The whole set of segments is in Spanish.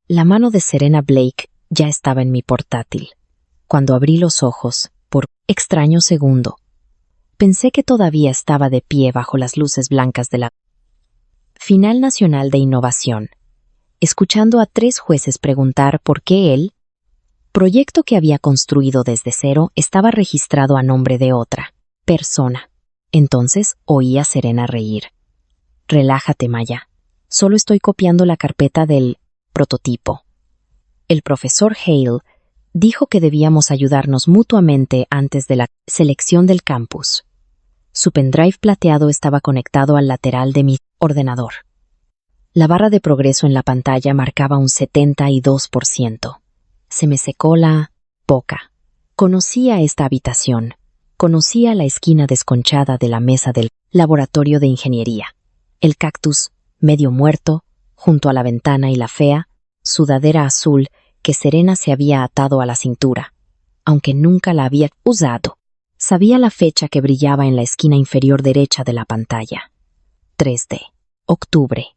La mano de Serena Blake ya estaba en mi portátil. Cuando abrí los ojos, por extraño segundo, pensé que todavía estaba de pie bajo las luces blancas de la Final Nacional de Innovación, escuchando a 3 jueces preguntar por qué el proyecto que había construido desde cero estaba registrado a nombre de otra persona. Entonces oí a Serena reír. Relájate, Maya. Solo estoy copiando la carpeta del prototipo. El profesor Hale dijo que debíamos ayudarnos mutuamente antes de la selección del campus. Su pendrive plateado estaba conectado al lateral de mi ordenador. La barra de progreso en la pantalla marcaba un 72%. Se me secó la boca. Conocía esta habitación. Conocía la esquina desconchada de la mesa del laboratorio de ingeniería. El cactus, medio muerto, junto a la ventana y la fea sudadera azul que Serena se había atado a la cintura, aunque nunca la había usado. Sabía la fecha que brillaba en la esquina inferior derecha de la pantalla. 3 de octubre.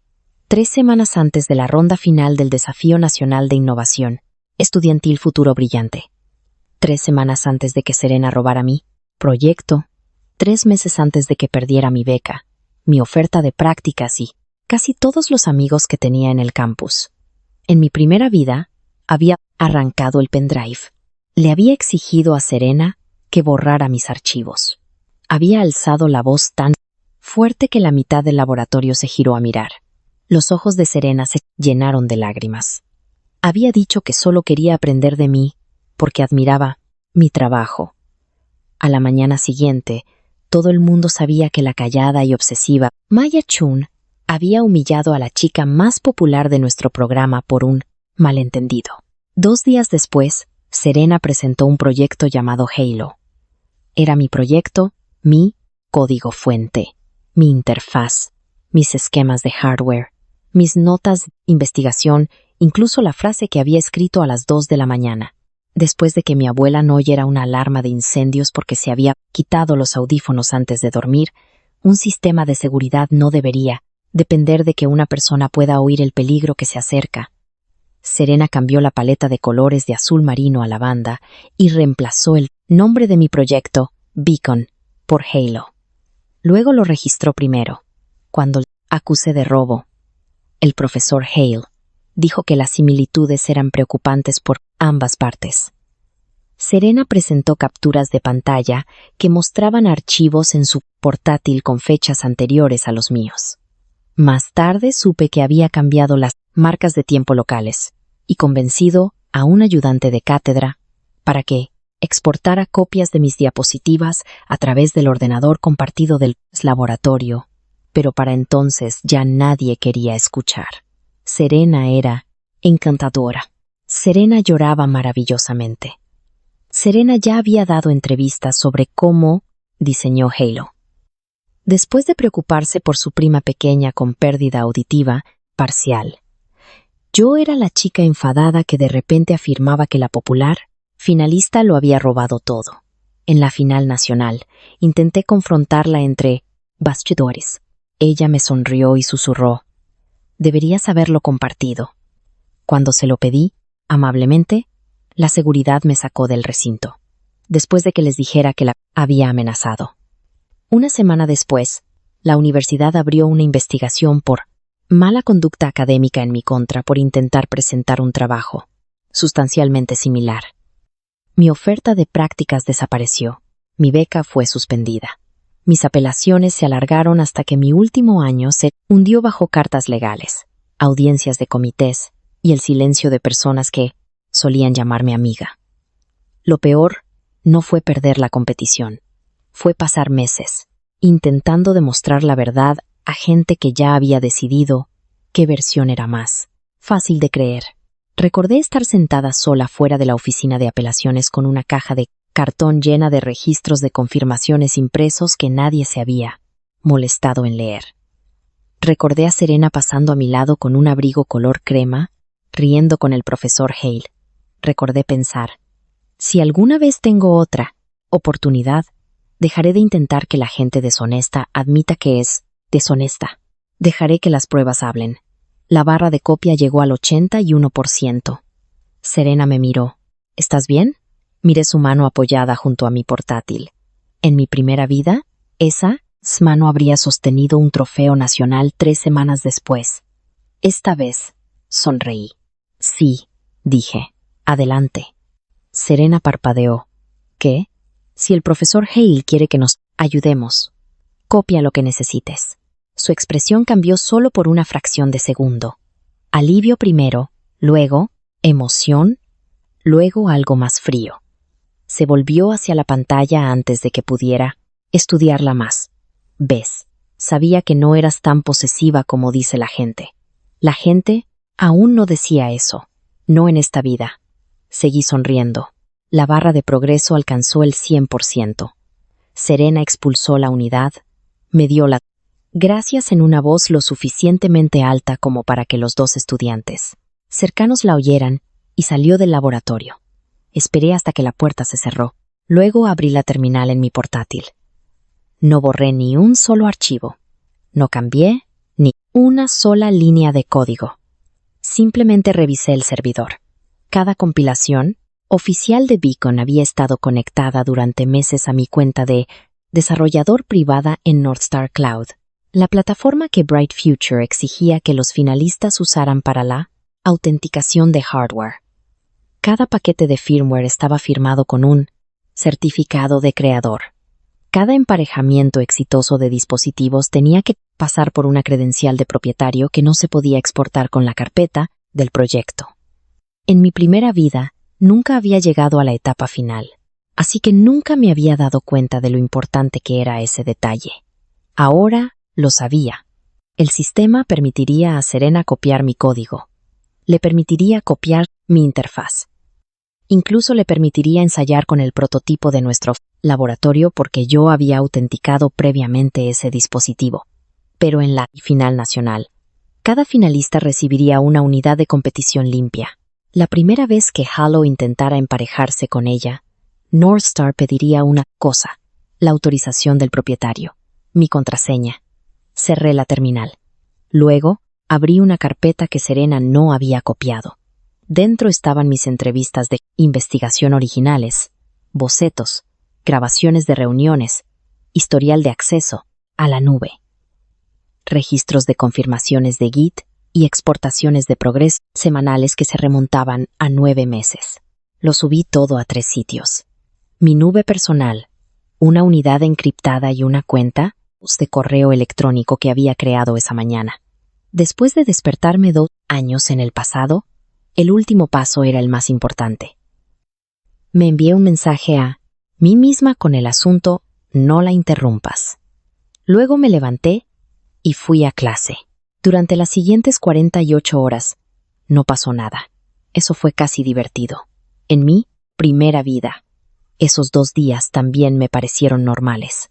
3 semanas antes de la ronda final del Desafío Nacional de Innovación Estudiantil Futuro Brillante. 3 semanas antes de que Serena robara mi proyecto. 3 meses antes de que perdiera mi beca, mi oferta de prácticas y casi todos los amigos que tenía en el campus. En mi primera vida, había arrancado el pendrive. Le había exigido a Serena que borrara mis archivos. Había alzado la voz tan fuerte que la mitad del laboratorio se giró a mirar. Los ojos de Serena se llenaron de lágrimas. Había dicho que solo quería aprender de mí porque admiraba mi trabajo. A la mañana siguiente, todo el mundo sabía que la callada y obsesiva Maya Chun había humillado a la chica más popular de nuestro programa por un malentendido. 2 días después, Serena presentó un proyecto llamado Halo. Era mi proyecto, mi código fuente, mi interfaz, mis esquemas de hardware, mis notas de investigación, incluso la frase que había escrito a las 2 de la mañana, después de que mi abuela no oyera una alarma de incendios porque se había quitado los audífonos antes de dormir. Un sistema de seguridad no debería depender de que una persona pueda oír el peligro que se acerca. Serena cambió la paleta de colores de azul marino a lavanda y reemplazó el nombre de mi proyecto, Beacon, por Halo. Luego lo registró primero, cuando acusé de robo. El profesor Hale dijo que las similitudes eran preocupantes por ambas partes. Serena presentó capturas de pantalla que mostraban archivos en su portátil con fechas anteriores a los míos. Más tarde supe que había cambiado las marcas de tiempo locales y convencido a un ayudante de cátedra para que exportara copias de mis diapositivas a través del ordenador compartido del laboratorio, pero para entonces ya nadie quería escuchar. Serena era encantadora. Serena lloraba maravillosamente. Serena ya había dado entrevistas sobre cómo diseñó Halo. Después de preocuparse por su prima pequeña con pérdida auditiva parcial, yo era la chica enfadada que de repente afirmaba que la popular finalista lo había robado todo. En la final nacional, intenté confrontarla entre bastidores. Ella me sonrió y susurró: «Deberías haberlo compartido». Cuando se lo pedí, amablemente, la seguridad me sacó del recinto, después de que les dijera que la había amenazado. Una semana después, la universidad abrió una investigación por mala conducta académica en mi contra por intentar presentar un trabajo sustancialmente similar. Mi oferta de prácticas desapareció. Mi beca fue suspendida. Mis apelaciones se alargaron hasta que mi último año se hundió bajo cartas legales, audiencias de comités y el silencio de personas que solían llamarme amiga. Lo peor no fue perder la competición. Fue pasar meses intentando demostrar la verdad a gente que ya había decidido qué versión era más fácil de creer. Recordé estar sentada sola fuera de la oficina de apelaciones con una caja de cartón llena de registros de confirmaciones impresos que nadie se había molestado en leer. Recordé a Serena pasando a mi lado con un abrigo color crema, riendo con el profesor Hale. Recordé pensar: si alguna vez tengo otra oportunidad, dejaré de intentar que la gente deshonesta admita que es deshonesta. Dejaré que las pruebas hablen. La barra de copia llegó al 81%. Serena me miró. ¿Estás bien? Miré su mano apoyada junto a mi portátil. En mi primera vida, esa mano habría sostenido un trofeo nacional 3 semanas después. Esta vez, sonreí. Sí, dije. Adelante. Serena parpadeó. ¿Qué? Si el profesor Hale quiere que nos ayudemos, copia lo que necesites. Su expresión cambió solo por una fracción de segundo. Alivio primero, luego emoción, luego algo más frío. Se volvió hacia la pantalla antes de que pudiera estudiarla más. ¿Ves? Sabía que no eras tan posesiva como dice la gente. La gente aún no decía eso. No en esta vida. Seguí sonriendo. La barra de progreso alcanzó el 100%. Serena expulsó la unidad, me dio la gracias en una voz lo suficientemente alta como para que los dos estudiantes cercanos la oyeran y salió del laboratorio. Esperé hasta que la puerta se cerró. Luego abrí la terminal en mi portátil. No borré ni un solo archivo. No cambié ni una sola línea de código. Simplemente revisé el servidor. Cada compilación oficial de Beacon había estado conectada durante meses a mi cuenta de desarrollador privada en Northstar Cloud, la plataforma que Bright Future exigía que los finalistas usaran para la autenticación de hardware. Cada paquete de firmware estaba firmado con un certificado de creador. Cada emparejamiento exitoso de dispositivos tenía que pasar por una credencial de propietario que no se podía exportar con la carpeta del proyecto. En mi primera vida, nunca había llegado a la etapa final, así que nunca me había dado cuenta de lo importante que era ese detalle. Ahora lo sabía. El sistema permitiría a Serena copiar mi código. Le permitiría copiar mi interfaz. Incluso le permitiría ensayar con el prototipo de nuestro laboratorio porque yo había autenticado previamente ese dispositivo. Pero en la final nacional, cada finalista recibiría una unidad de competición limpia. La primera vez que Halo intentara emparejarse con ella, Northstar pediría una cosa, la autorización del propietario, mi contraseña. Cerré la terminal. Luego, abrí una carpeta que Serena no había copiado. Dentro estaban mis entrevistas de investigación originales, bocetos, grabaciones de reuniones, historial de acceso a la nube, registros de confirmaciones de Git y exportaciones de progreso semanales que se remontaban a 9 meses. Lo subí todo a 3 sitios. Mi nube personal, una unidad encriptada y una cuenta de correo electrónico que había creado esa mañana. Después de despertarme 2 años en el pasado, el último paso era el más importante. Me envié un mensaje a mí misma con el asunto «No la interrumpas». Luego me levanté y fui a clase. Durante las siguientes 48 horas, no pasó nada. Eso fue casi divertido. En mi primera vida, esos 2 días también me parecieron normales.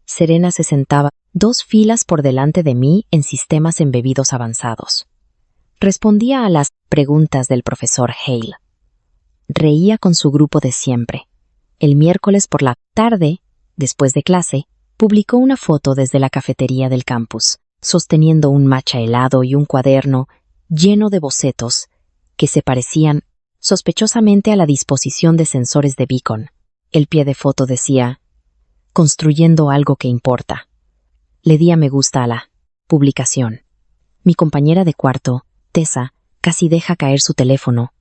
Serena se sentaba 2 filas por delante de mí en sistemas embebidos avanzados. Respondía a las preguntas del profesor Hale. Reía con su grupo de siempre. El miércoles por la tarde, después de clase, publicó una foto desde la cafetería del campus, sosteniendo un matcha helado y un cuaderno lleno de bocetos que se parecían sospechosamente a la disposición de sensores de Beacon. El pie de foto decía, «Construyendo algo que importa». Le di a me gusta a la publicación. Mi compañera de cuarto, Tessa, casi deja caer su teléfono.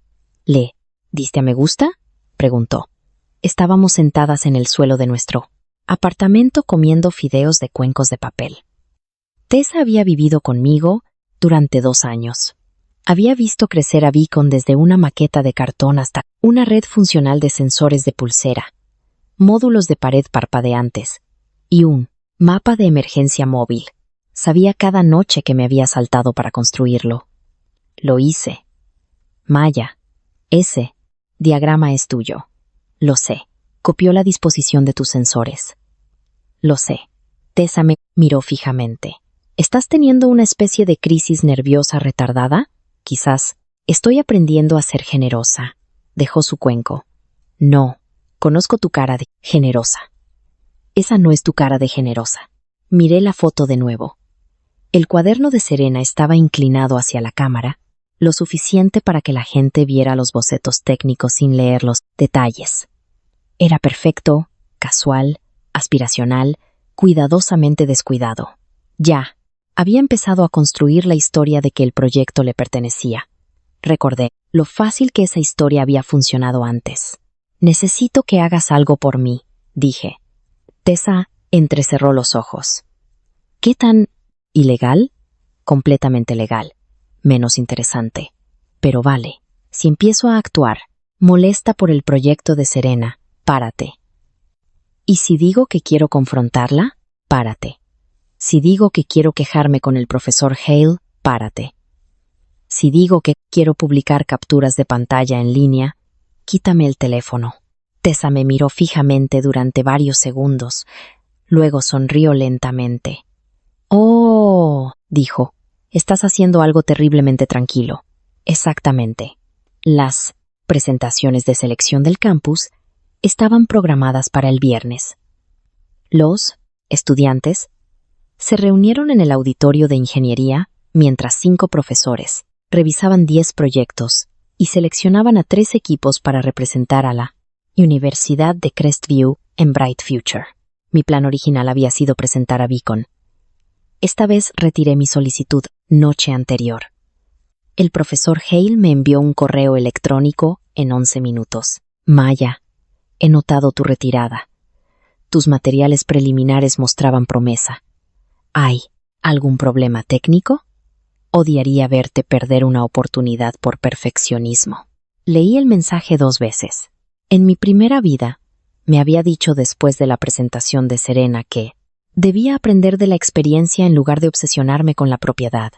«¿Le diste a me gusta?», preguntó. Estábamos sentadas en el suelo de nuestro apartamento comiendo fideos de cuencos de papel. Tessa había vivido conmigo durante 2 años. Había visto crecer a Beacon desde una maqueta de cartón hasta una red funcional de sensores de pulsera, módulos de pared parpadeantes y un mapa de emergencia móvil. Sabía cada noche que me había saltado para construirlo. Lo hice. Maya, ese diagrama es tuyo. Lo sé. Copió la disposición de tus sensores. Lo sé. Tessa me miró fijamente. ¿Estás teniendo una especie de crisis nerviosa retardada? Quizás. Estoy aprendiendo a ser generosa. Dejó su cuenco. No. Conozco tu cara de generosa. Esa no es tu cara de generosa. Miré la foto de nuevo. El cuaderno de Serena estaba inclinado hacia la cámara, lo suficiente para que la gente viera los bocetos técnicos sin leer los detalles. Era perfecto, casual, aspiracional, cuidadosamente descuidado. Ya, había empezado a construir la historia de que el proyecto le pertenecía. Recordé lo fácil que esa historia había funcionado antes. Necesito que hagas algo por mí, dije. Tessa entrecerró los ojos. ¿Qué tan ilegal? Completamente legal. Menos interesante. Pero vale, si empiezo a actuar, molesta por el proyecto de Serena, párate. ¿Y si digo que quiero confrontarla? Párate. Si digo que quiero quejarme con el profesor Hale, párate. Si digo que quiero publicar capturas de pantalla en línea, quítame el teléfono. Tessa me miró fijamente durante varios segundos. Luego sonrió lentamente. «Oh», dijo, «estás haciendo algo terriblemente tranquilo». Exactamente. Las presentaciones de selección del campus estaban programadas para el viernes. Los estudiantes se reunieron en el auditorio de ingeniería mientras 5 profesores revisaban 10 proyectos y seleccionaban a 3 equipos para representar a la Universidad de Crestview en Bright Future. Mi plan original había sido presentar a Beacon. Esta vez retiré mi solicitud noche anterior. El profesor Hale me envió un correo electrónico en 11 minutos. Maya, he notado tu retirada. Tus materiales preliminares mostraban promesa. ¿Hay algún problema técnico? Odiaría verte perder una oportunidad por perfeccionismo. Leí el mensaje 2 veces. En mi primera vida, me había dicho después de la presentación de Serena que debía aprender de la experiencia en lugar de obsesionarme con la propiedad.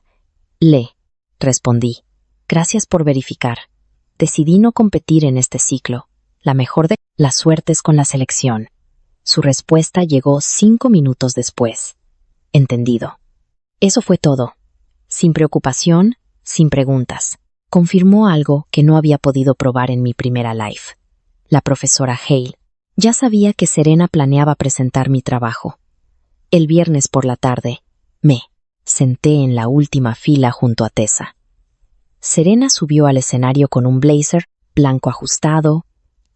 Respondí. Gracias por verificar. Decidí no competir en este ciclo. La mejor de las suertes con la selección. Su respuesta llegó 5 minutos después. Entendido. Eso fue todo. Sin preocupación, sin preguntas. Confirmó algo que no había podido probar en mi primera live. La profesora Hale ya sabía que Serena planeaba presentar mi trabajo. El viernes por la tarde, me senté en la última fila junto a Tessa. Serena subió al escenario con un blazer blanco ajustado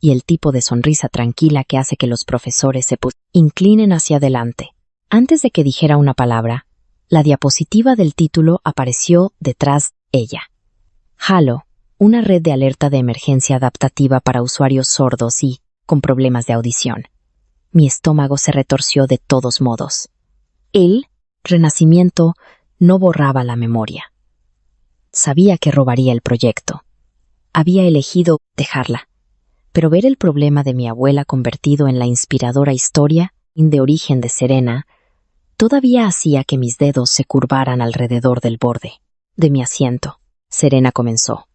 y el tipo de sonrisa tranquila que hace que los profesores se inclinen hacia adelante. Antes de que dijera una palabra, la diapositiva del título apareció detrás de ella. Halo, una red de alerta de emergencia adaptativa para usuarios sordos y con problemas de audición. Mi estómago se retorció de todos modos. El renacimiento no borraba la memoria. Sabía que robaría el proyecto. Había elegido dejarla. Pero ver el problema de mi abuela convertido en la inspiradora historia de origen de Serena todavía hacía que mis dedos se curvaran alrededor del borde de mi asiento. Serena comenzó.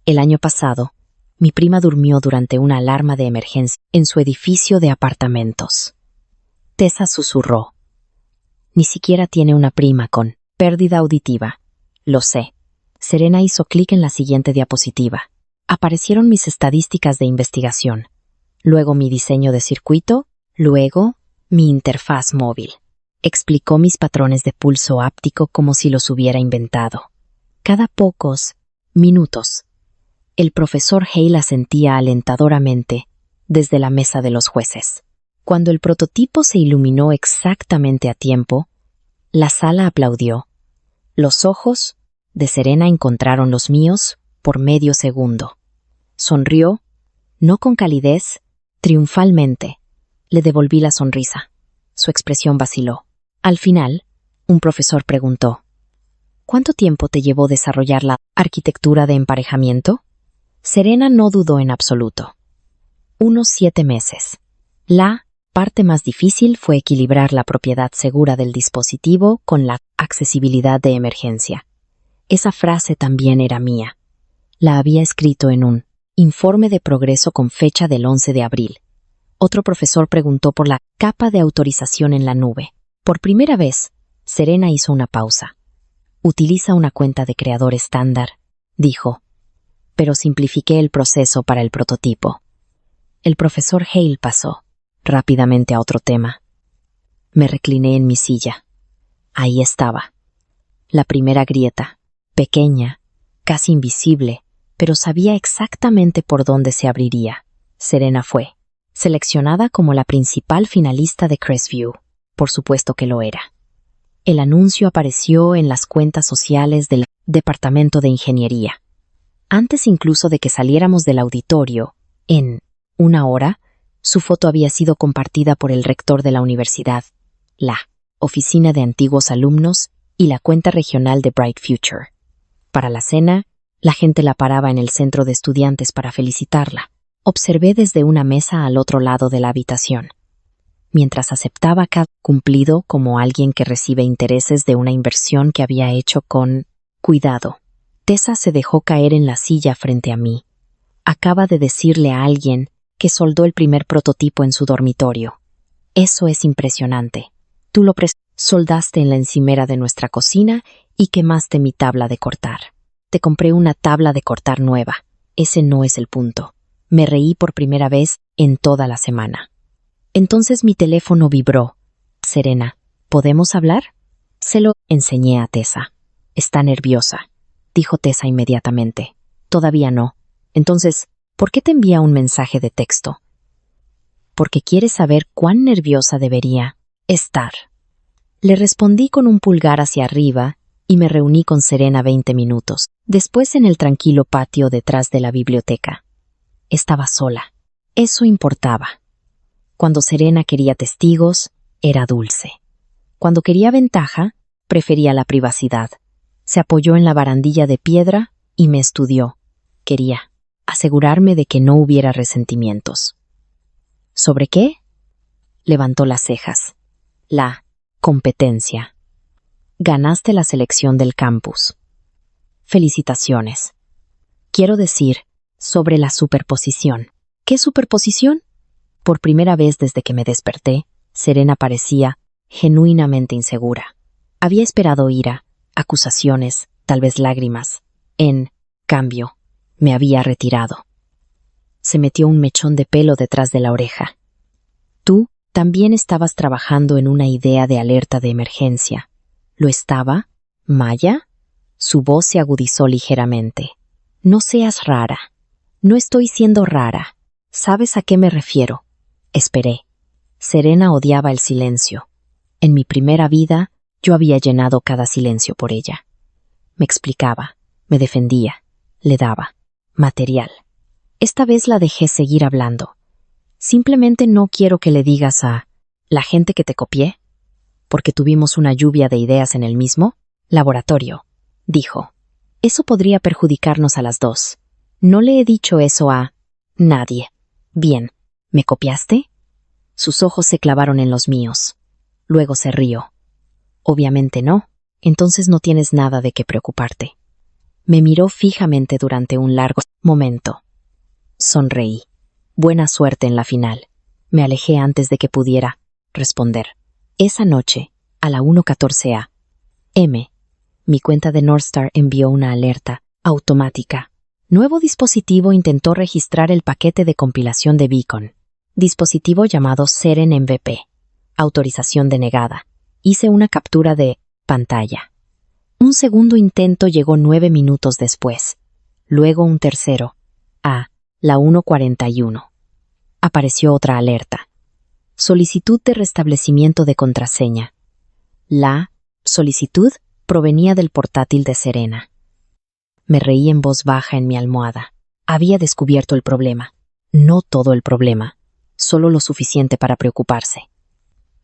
El año pasado, mi prima durmió durante una alarma de emergencia en su edificio de apartamentos. Tessa susurró. Ni siquiera tiene una prima con pérdida auditiva. Lo sé. Serena hizo clic en la siguiente diapositiva. Aparecieron mis estadísticas de investigación. Luego mi diseño de circuito. Luego mi interfaz móvil. Explicó mis patrones de pulso áptico como si los hubiera inventado. Cada pocos minutos, el profesor Hale asentía alentadoramente desde la mesa de los jueces. Cuando el prototipo se iluminó exactamente a tiempo, la sala aplaudió. Los ojos de Serena encontraron los míos por medio segundo. Sonrió, no con calidez, triunfalmente. Le devolví la sonrisa. Su expresión vaciló. Al final, un profesor preguntó, ¿cuánto tiempo te llevó desarrollar la arquitectura de emparejamiento? Serena no dudó en absoluto. Unos 7 meses. La parte más difícil fue equilibrar la propiedad segura del dispositivo con la accesibilidad de emergencia. Esa frase también era mía. La había escrito en un informe de progreso con fecha del 11 de abril. Otro profesor preguntó por la capa de autorización en la nube. Por primera vez, Serena hizo una pausa. Utiliza una cuenta de creador estándar, dijo, pero simplifiqué el proceso para el prototipo. El profesor Hale pasó rápidamente a otro tema. Me recliné en mi silla. Ahí estaba, La primera grieta, pequeña, casi invisible, pero sabía exactamente por dónde se abriría. Serena fue seleccionada como la principal finalista de Crestview. Por supuesto que lo era. El anuncio apareció en las cuentas sociales del Departamento de Ingeniería. Antes incluso de que saliéramos del auditorio, en una hora, su foto había sido compartida por el rector de la universidad, la oficina de antiguos alumnos y la cuenta regional de Bright Future. Para la cena, la gente la paraba en el centro de estudiantes para felicitarla. Observé desde una mesa al otro lado de la habitación, mientras aceptaba cada cumplido como alguien que recibe intereses de una inversión que había hecho con cuidado. Tessa se dejó caer en la silla frente a mí. Acaba de decirle a alguien que soldó el primer prototipo en su dormitorio. Eso es impresionante. Tú lo soldaste en la encimera de nuestra cocina y quemaste mi tabla de cortar. Te compré una tabla de cortar nueva. Ese no es el punto. Me reí por primera vez en toda la semana. Entonces mi teléfono vibró. Serena, ¿podemos hablar? Se lo enseñé a Tessa. Está nerviosa, dijo Tessa inmediatamente. Todavía no. Entonces, ¿por qué te envía un mensaje de texto? Porque quiere saber cuán nerviosa debería estar. Le respondí con un pulgar hacia arriba y me reuní con Serena 20 minutos, después en el tranquilo patio detrás de la biblioteca. Estaba sola. Eso importaba. Cuando Serena quería testigos, era dulce. Cuando quería ventaja, prefería la privacidad. Se apoyó en la barandilla de piedra y me estudió. Quería asegurarme de que no hubiera resentimientos. ¿Sobre qué? Levantó las cejas. La competencia. Ganaste la selección del campus. Felicitaciones. Quiero decir, sobre la superposición. ¿Qué superposición? Por primera vez desde que me desperté, Serena parecía genuinamente insegura. Había esperado ira, acusaciones, tal vez lágrimas. En cambio, me había retirado. Se metió un mechón de pelo detrás de la oreja. Tú también estabas trabajando en una idea de alerta de emergencia. ¿Lo estaba, Maya? Su voz se agudizó ligeramente. No seas rara. No estoy siendo rara. ¿Sabes a qué me refiero? Esperé. Serena odiaba el silencio. En mi primera vida, yo había llenado cada silencio por ella. Me explicaba, me defendía, le daba material. Esta vez la dejé seguir hablando. Simplemente no quiero que le digas a la gente que te copié, porque tuvimos una lluvia de ideas en el mismo laboratorio, dijo. Eso podría perjudicarnos a las dos. No le he dicho eso a nadie. Bien, ¿me copiaste? Sus ojos se clavaron en los míos. Luego se rió. Obviamente no. Entonces no tienes nada de qué preocuparte. Me miró fijamente durante un largo momento. Sonreí. Buena suerte en la final. Me alejé antes de que pudiera responder. Esa noche, a la 1:14 a.m., mi cuenta de Northstar envió una alerta automática. Nuevo dispositivo intentó registrar el paquete de compilación de Beacon. Dispositivo llamado Seren MVP. Autorización denegada. Hice una captura de pantalla. Un segundo intento llegó 9 minutos después. Luego un tercero. A la 1:41. Apareció otra alerta. Solicitud de restablecimiento de contraseña. La solicitud provenía del portátil de Serena. Me reí en voz baja en mi almohada. Había descubierto el problema. No todo el problema, solo lo suficiente para preocuparse.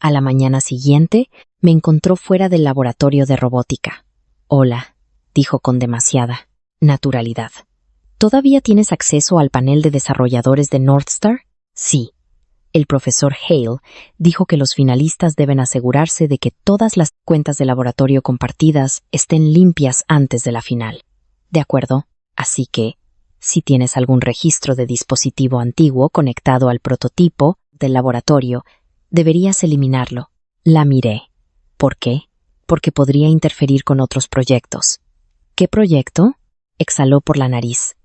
A la mañana siguiente, me encontró fuera del laboratorio de robótica. Hola, dijo con demasiada naturalidad. ¿Todavía tienes acceso al panel de desarrolladores de Northstar? Sí. El profesor Hale dijo que los finalistas deben asegurarse de que todas las cuentas de laboratorio compartidas estén limpias antes de la final. De acuerdo, así que, si tienes algún registro de dispositivo antiguo conectado al prototipo del laboratorio, deberías eliminarlo. La miré. ¿Por qué? Porque podría interferir con otros proyectos. ¿Qué proyecto? Exhaló por la nariz.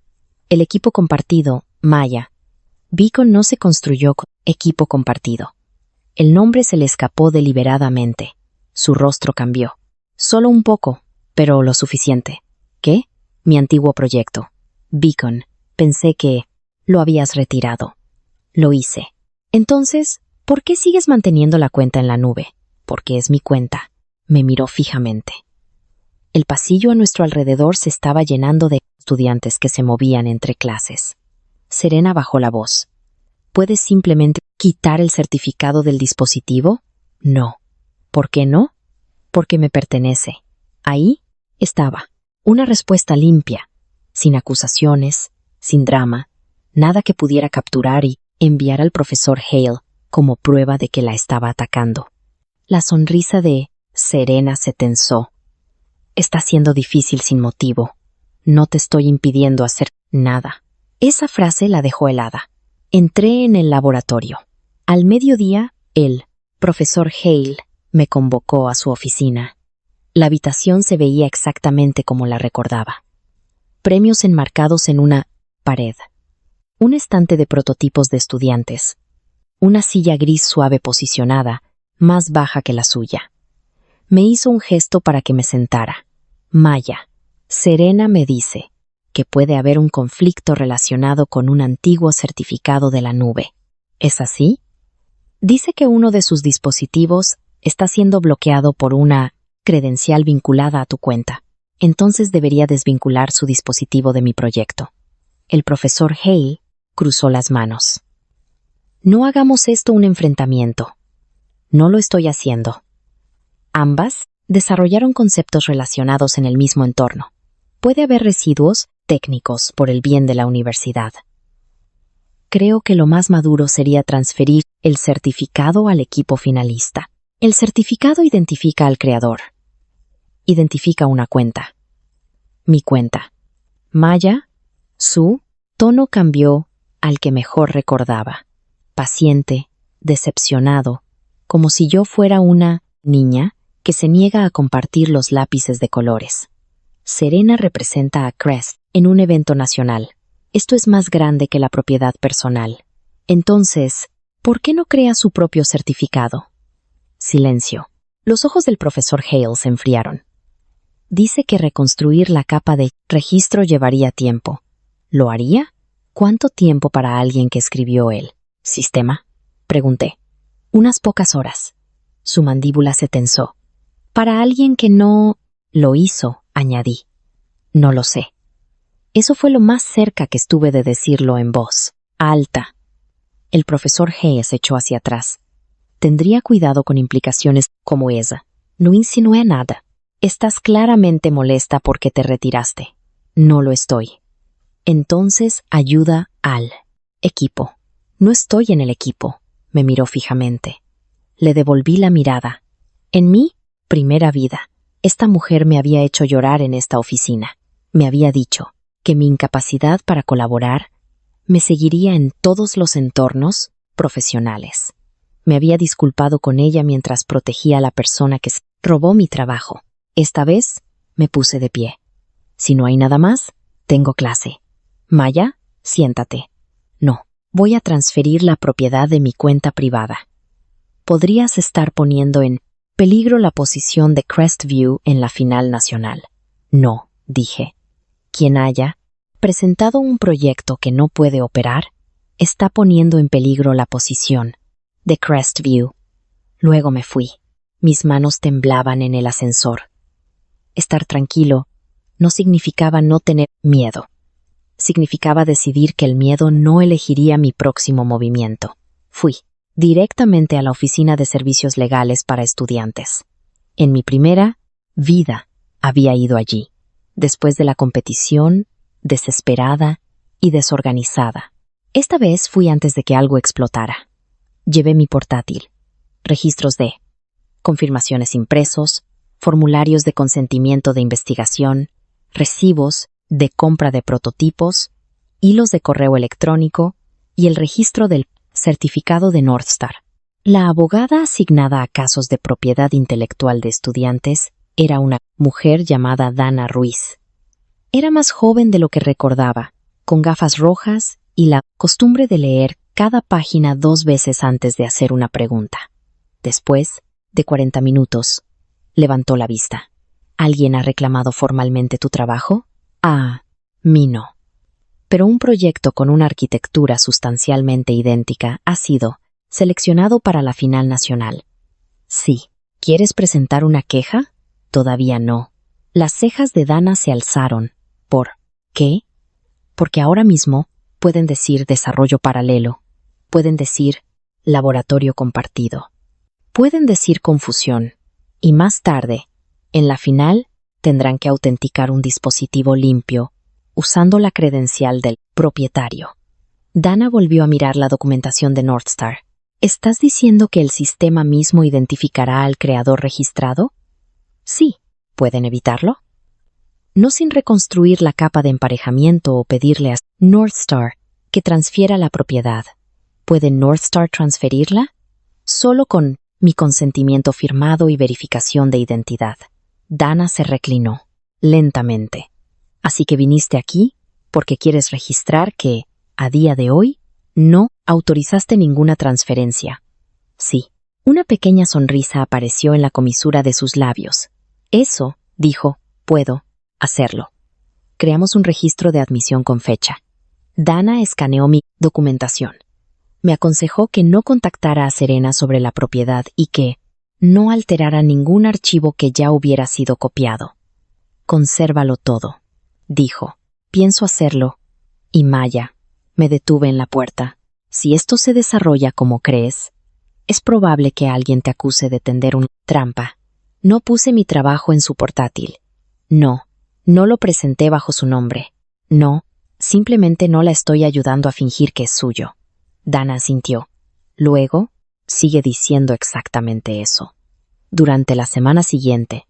El equipo compartido, Maya. Beacon no se construyó con equipo compartido. El nombre se le escapó deliberadamente. Su rostro cambió. Solo un poco, pero lo suficiente. ¿Qué? Mi antiguo proyecto. Beacon. Pensé que lo habías retirado. Lo hice. Entonces, ¿por qué sigues manteniendo la cuenta en la nube? Porque es mi cuenta. Me miró fijamente. El pasillo a nuestro alrededor se estaba llenando de estudiantes que se movían entre clases. Serena bajó la voz. ¿Puedes simplemente quitar el certificado del dispositivo? No. ¿Por qué no? Porque me pertenece. Ahí estaba. Una respuesta limpia, sin acusaciones, sin drama, nada que pudiera capturar y enviar al profesor Hale como prueba de que la estaba atacando. La sonrisa de Serena se tensó. Está siendo difícil sin motivo. No te estoy impidiendo hacer nada. Esa frase la dejó helada. Entré en el laboratorio. Al mediodía, el profesor Hale me convocó a su oficina. La habitación se veía exactamente como la recordaba. Premios enmarcados en una pared. Un estante de prototipos de estudiantes. Una silla gris suave posicionada, más baja que la suya. Me hizo un gesto para que me sentara. Maya, Serena me dice que puede haber un conflicto relacionado con un antiguo certificado de la nube. ¿Es así? Dice que uno de sus dispositivos está siendo bloqueado por una credencial vinculada a tu cuenta. Entonces debería desvincular su dispositivo de mi proyecto. El profesor Hale cruzó las manos. No hagamos esto un enfrentamiento. No lo estoy haciendo. Ambas desarrollaron conceptos relacionados en el mismo entorno. Puede haber residuos técnicos por el bien de la universidad. Creo que lo más maduro sería transferir el certificado al equipo finalista. El certificado identifica al creador. Identifica una cuenta. Mi cuenta. Maya, su tono cambió al que mejor recordaba. Paciente, decepcionado, como si yo fuera una niña que se niega a compartir los lápices de colores. Serena representa a Crest en un evento nacional. Esto es más grande que la propiedad personal. Entonces, ¿por qué no crea su propio certificado? Silencio. Los ojos del profesor Hale se enfriaron. Dice que reconstruir la capa de registro llevaría tiempo. ¿Lo haría? ¿Cuánto tiempo para alguien que escribió el sistema? Pregunté. Unas pocas horas. Su mandíbula se tensó. Para alguien que no lo hizo, añadí. No lo sé. Eso fue lo más cerca que estuve de decirlo en voz alta. El profesor Hale se echó hacia atrás. Tendría cuidado con implicaciones como esa. No insinué nada. Estás claramente molesta porque te retiraste. No lo estoy. Entonces ayuda al equipo. No estoy en el equipo. Me miró fijamente. Le devolví la mirada. En mi primera vida, esta mujer me había hecho llorar en esta oficina. Me había dicho que mi incapacidad para colaborar me seguiría en todos los entornos profesionales. Me había disculpado con ella mientras protegía a la persona que robó mi trabajo. Esta vez me puse de pie. Si no hay nada más, tengo clase. Maya, siéntate. No, voy a transferir la propiedad de mi cuenta privada. Podrías estar poniendo en peligro la posición de Crestview en la final nacional. No, dije. Quien haya presentado un proyecto que no puede operar, está poniendo en peligro la posición de Crestview. Luego me fui. Mis manos temblaban en el ascensor. Estar tranquilo no significaba no tener miedo. Significaba decidir que el miedo no elegiría mi próximo movimiento. Fui directamente a la oficina de servicios legales para estudiantes. En mi primera vida había ido allí, después de la competición, desesperada y desorganizada. Esta vez fui antes de que algo explotara. Llevé mi portátil, registros de confirmaciones impresos, formularios de consentimiento de investigación, recibos de compra de prototipos, hilos de correo electrónico y el registro del certificado de Northstar. La abogada asignada a casos de propiedad intelectual de estudiantes era una mujer llamada Dana Ruiz. Era más joven de lo que recordaba, con gafas rojas y la costumbre de leer cada página 2 veces antes de hacer una pregunta. Después de 40 minutos, levantó la vista. ¿Alguien ha reclamado formalmente tu trabajo? Ah, mí no. Pero un proyecto con una arquitectura sustancialmente idéntica ha sido seleccionado para la final nacional. Sí. ¿Quieres presentar una queja? Todavía no. Las cejas de Dana se alzaron. ¿Por qué? Porque ahora mismo pueden decir desarrollo paralelo, pueden decir laboratorio compartido, pueden decir confusión, y más tarde, en la final, tendrán que autenticar un dispositivo limpio usando la credencial del propietario. Dana volvió a mirar la documentación de Northstar. ¿Estás diciendo que el sistema mismo identificará al creador registrado? Sí. ¿Pueden evitarlo? No sin reconstruir la capa de emparejamiento o pedirle a Northstar que transfiera la propiedad. ¿Puede Northstar transferirla? Solo con mi consentimiento firmado y verificación de identidad. Dana se reclinó, lentamente. Así que viniste aquí porque quieres registrar que, a día de hoy, no autorizaste ninguna transferencia. Sí. Una pequeña sonrisa apareció en la comisura de sus labios. Eso, dijo, puedo hacerlo. Creamos un registro de admisión con fecha. Dana escaneó mi documentación. Me aconsejó que no contactara a Serena sobre la propiedad y que no alterara ningún archivo que ya hubiera sido copiado. Consérvalo todo, dijo. Pienso hacerlo. Y Maya, me detuve en la puerta. Si esto se desarrolla como crees, es probable que alguien te acuse de tender una trampa. No puse mi trabajo en su portátil. No lo presenté bajo su nombre. No, simplemente no la estoy ayudando a fingir que es suyo. Dana asintió. Luego, sigue diciendo exactamente eso. Durante la semana siguiente,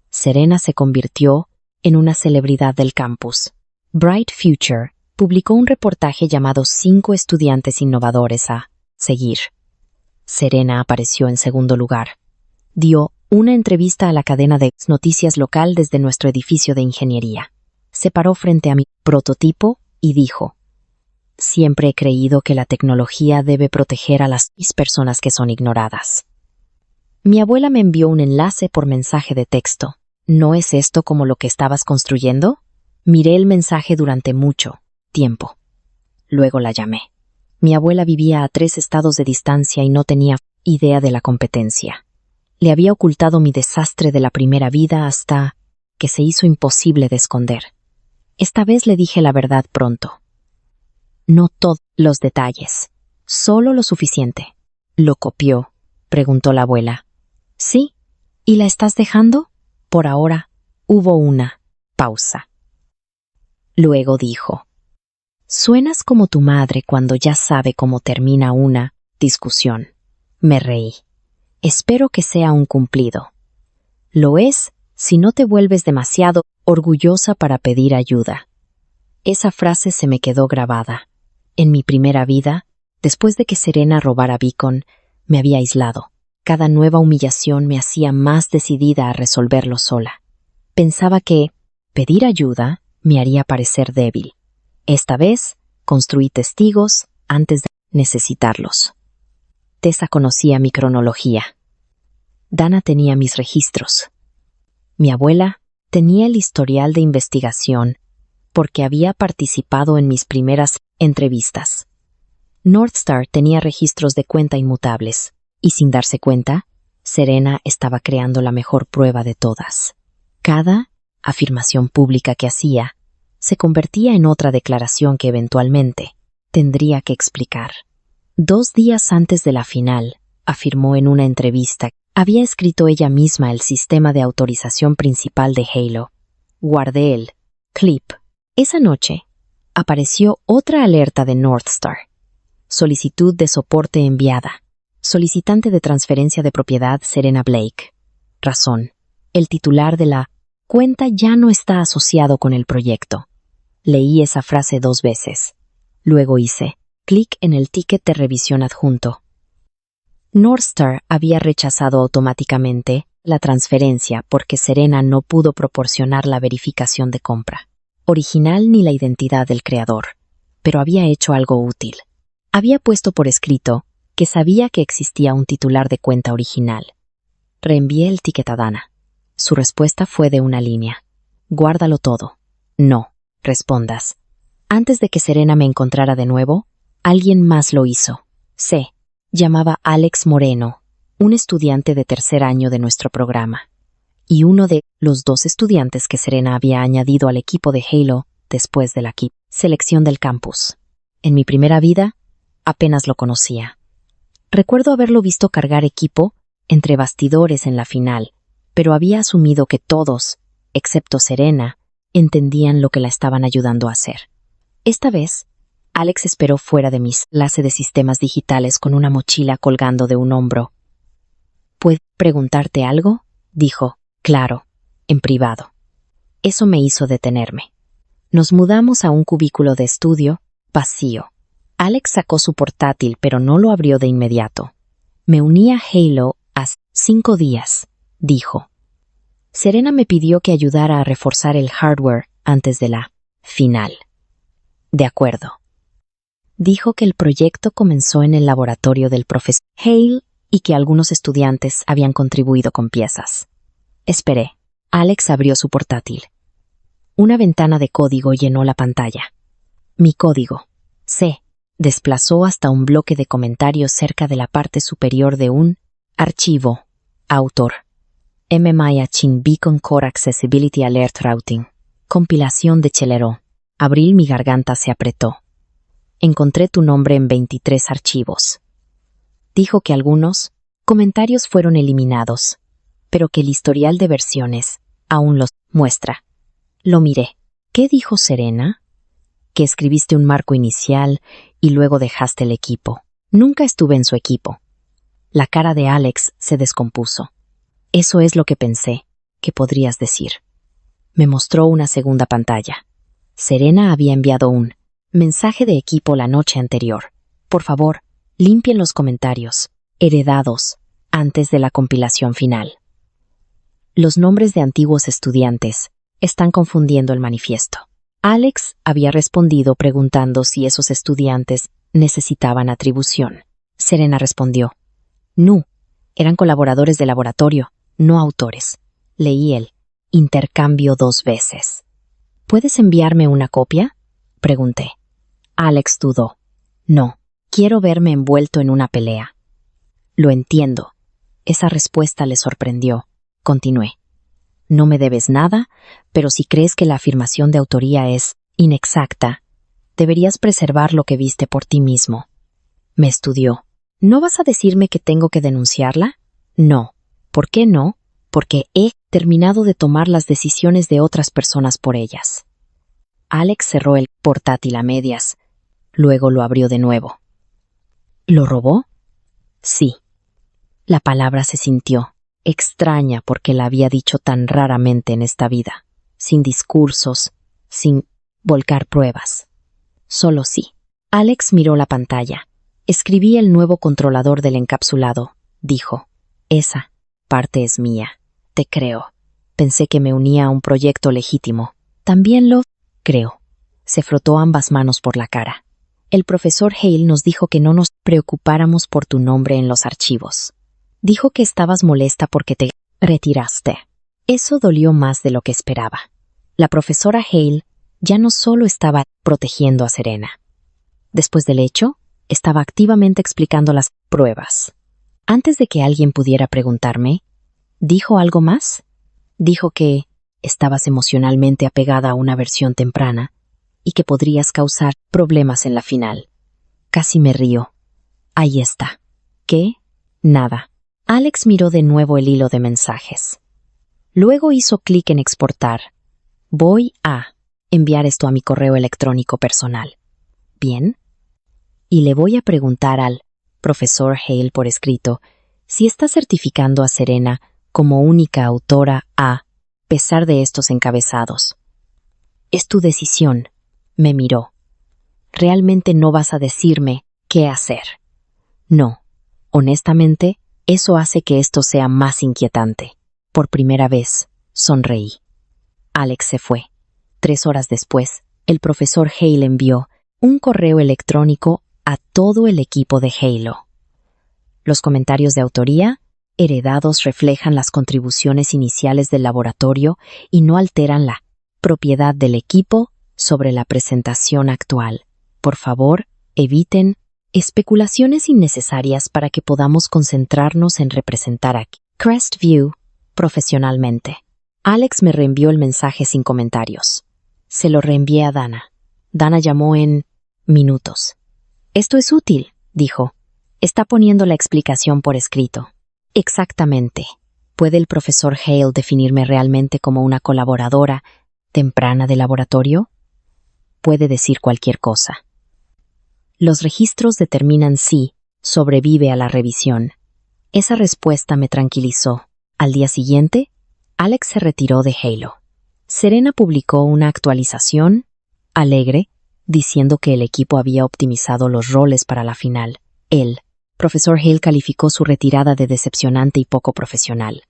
Serena se convirtió en una celebridad del campus. Bright Future publicó un reportaje llamado 5 estudiantes innovadores a seguir. Serena apareció en segundo lugar. Dio una entrevista a la cadena de noticias local desde nuestro edificio de ingeniería. Se paró frente a mi prototipo y dijo: Siempre he creído que la tecnología debe proteger a las personas que son ignoradas. Mi abuela me envió un enlace por mensaje de texto. ¿No es esto como lo que estabas construyendo? Miré el mensaje durante mucho tiempo. Luego la llamé. Mi abuela vivía a 3 estados de distancia y no tenía idea de la competencia. Le había ocultado mi desastre de la primera vida hasta que se hizo imposible de esconder. Esta vez le dije la verdad pronto. No todos los detalles, solo lo suficiente. ¿Lo copió?, preguntó la abuela. Sí. ¿Y la estás dejando? Por ahora. Hubo una pausa. Luego dijo: Suenas como tu madre cuando ya sabe cómo termina una discusión. Me reí. Espero que sea un cumplido. Lo es si no te vuelves demasiado orgullosa para pedir ayuda. Esa frase se me quedó grabada. En mi primera vida, después de que Serena robara Beacon, me había aislado. Cada nueva humillación me hacía más decidida a resolverlo sola. Pensaba que pedir ayuda me haría parecer débil. Esta vez, construí testigos antes de necesitarlos. Tessa conocía mi cronología. Dana tenía mis registros. Mi abuela tenía el historial de investigación porque había participado en mis primeras entrevistas. Northstar tenía registros de cuenta inmutables, y sin darse cuenta, Serena estaba creando la mejor prueba de todas. Cada afirmación pública que hacía se convertía en otra declaración que eventualmente tendría que explicar. 2 días antes de la final, afirmó en una entrevista, había escrito ella misma el sistema de autorización principal de Halo. Guardé el clip. Esa noche, apareció otra alerta de Northstar. Solicitud de soporte enviada. Solicitante de transferencia de propiedad Serena Blake. Razón: el titular de la cuenta ya no está asociado con el proyecto. Leí esa frase 2 veces. Luego hice clic en el ticket de revisión adjunto. Northstar había rechazado automáticamente la transferencia porque Serena no pudo proporcionar la verificación de compra original ni la identidad del creador, pero había hecho algo útil. Había puesto por escrito que sabía que existía un titular de cuenta original. Reenvié el ticket a Dana. Su respuesta fue de una línea. Guárdalo todo. No, respondas. Antes de que Serena me encontrara de nuevo, alguien más lo hizo. Se llamaba Alex Moreno, un estudiante de tercer año de nuestro programa, y uno de los 2 estudiantes que Serena había añadido al equipo de Halo después de la selección del campus. En mi primera vida, apenas lo conocía. Recuerdo haberlo visto cargar equipo entre bastidores en la final, pero había asumido que todos, excepto Serena, entendían lo que la estaban ayudando a hacer. Esta vez, Alex esperó fuera de mi clase de sistemas digitales con una mochila colgando de un hombro. ¿Puedo preguntarte algo?, dijo. Claro, en privado. Eso me hizo detenerme. Nos mudamos a un cubículo de estudio, vacío. Alex sacó su portátil, pero no lo abrió de inmediato. Me uní a Halo hace 5 días, dijo. Serena me pidió que ayudara a reforzar el hardware antes de la final. De acuerdo. Dijo que el proyecto comenzó en el laboratorio del profesor Hale y que algunos estudiantes habían contribuido con piezas. Esperé. Alex abrió su portátil. Una ventana de código llenó la pantalla. Mi código, se desplazó hasta un bloque de comentarios cerca de la parte superior de un archivo. Autor. MMI Chin Beacon Core Accessibility Alert Routing. Compilación de Chelero. Abril, mi garganta se apretó. Encontré tu nombre en 23 archivos. Dijo que algunos comentarios fueron eliminados, pero que el historial de versiones aún los muestra. Lo miré. ¿Qué dijo Serena? Que escribiste un marco inicial y luego dejaste el equipo. Nunca estuve en su equipo. La cara de Alex se descompuso. Eso es lo que pensé que podrías decir. Me mostró una segunda pantalla. Serena había enviado un mensaje de equipo la noche anterior. Por favor, limpien los comentarios heredados antes de la compilación final. Los nombres de antiguos estudiantes están confundiendo el manifiesto. Alex había respondido preguntando si esos estudiantes necesitaban atribución. Serena respondió. No, eran colaboradores de laboratorio, no autores. Leí el intercambio 2 veces. ¿Puedes enviarme una copia?, pregunté. Alex dudó. No, quiero verme envuelto en una pelea. Lo entiendo. Esa respuesta le sorprendió. Continué. No me debes nada, pero si crees que la afirmación de autoría es inexacta, deberías preservar lo que viste por ti mismo. Me estudió. ¿No vas a decirme que tengo que denunciarla? No. ¿Por qué no? Porque he terminado de tomar las decisiones de otras personas por ellas. Alex cerró el portátil a medias. Luego lo abrió de nuevo. ¿Lo robó? Sí. La palabra se sintió extraña porque la había dicho tan raramente en esta vida, sin discursos, sin volcar pruebas. Solo sí. Alex miró la pantalla. Escribí el nuevo controlador del encapsulado, dijo. Esa parte es mía. Te creo. Pensé que me unía a un proyecto legítimo. También lo creo. Se frotó ambas manos por la cara. El profesor Hale nos dijo que no nos preocupáramos por tu nombre en los archivos. Dijo que estabas molesta porque te retiraste. Eso dolió más de lo que esperaba. La profesora Hale ya no solo estaba protegiendo a Serena. Después del hecho, estaba activamente explicando las pruebas. Antes de que alguien pudiera preguntarme, ¿dijo algo más? Dijo que estabas emocionalmente apegada a una versión temprana y que podrías causar problemas en la final. Casi me río. Ahí está. ¿Qué? Nada. Alex miró de nuevo el hilo de mensajes. Luego hizo clic en exportar. Voy a enviar esto a mi correo electrónico personal. ¿Bien? Y le voy a preguntar al profesor Hale por escrito si está certificando a Serena como única autora a pesar de estos encabezados. Es tu decisión, me miró. ¿Realmente no vas a decirme qué hacer? No, honestamente, eso hace que esto sea más inquietante. Por primera vez, sonreí. Alex se fue. 3 horas después, el profesor Hale envió un correo electrónico a todo el equipo de Halo. Los comentarios de autoría heredados reflejan las contribuciones iniciales del laboratorio y no alteran la propiedad del equipo sobre la presentación actual. Por favor, eviten especulaciones innecesarias para que podamos concentrarnos en representar aquí Crestview profesionalmente. Alex me reenvió el mensaje sin comentarios. Se lo reenvié a Dana. Dana llamó en minutos. Esto es útil, dijo. Está poniendo la explicación por escrito. Exactamente. ¿Puede el profesor Hale definirme realmente como una colaboradora temprana de laboratorio? Puede decir cualquier cosa. Los registros determinan si sobrevive a la revisión. Esa respuesta me tranquilizó. Al día siguiente, Alex se retiró de Halo. Serena publicó una actualización, alegre, diciendo que el equipo había optimizado los roles para la final. El profesor Hale calificó su retirada de decepcionante y poco profesional.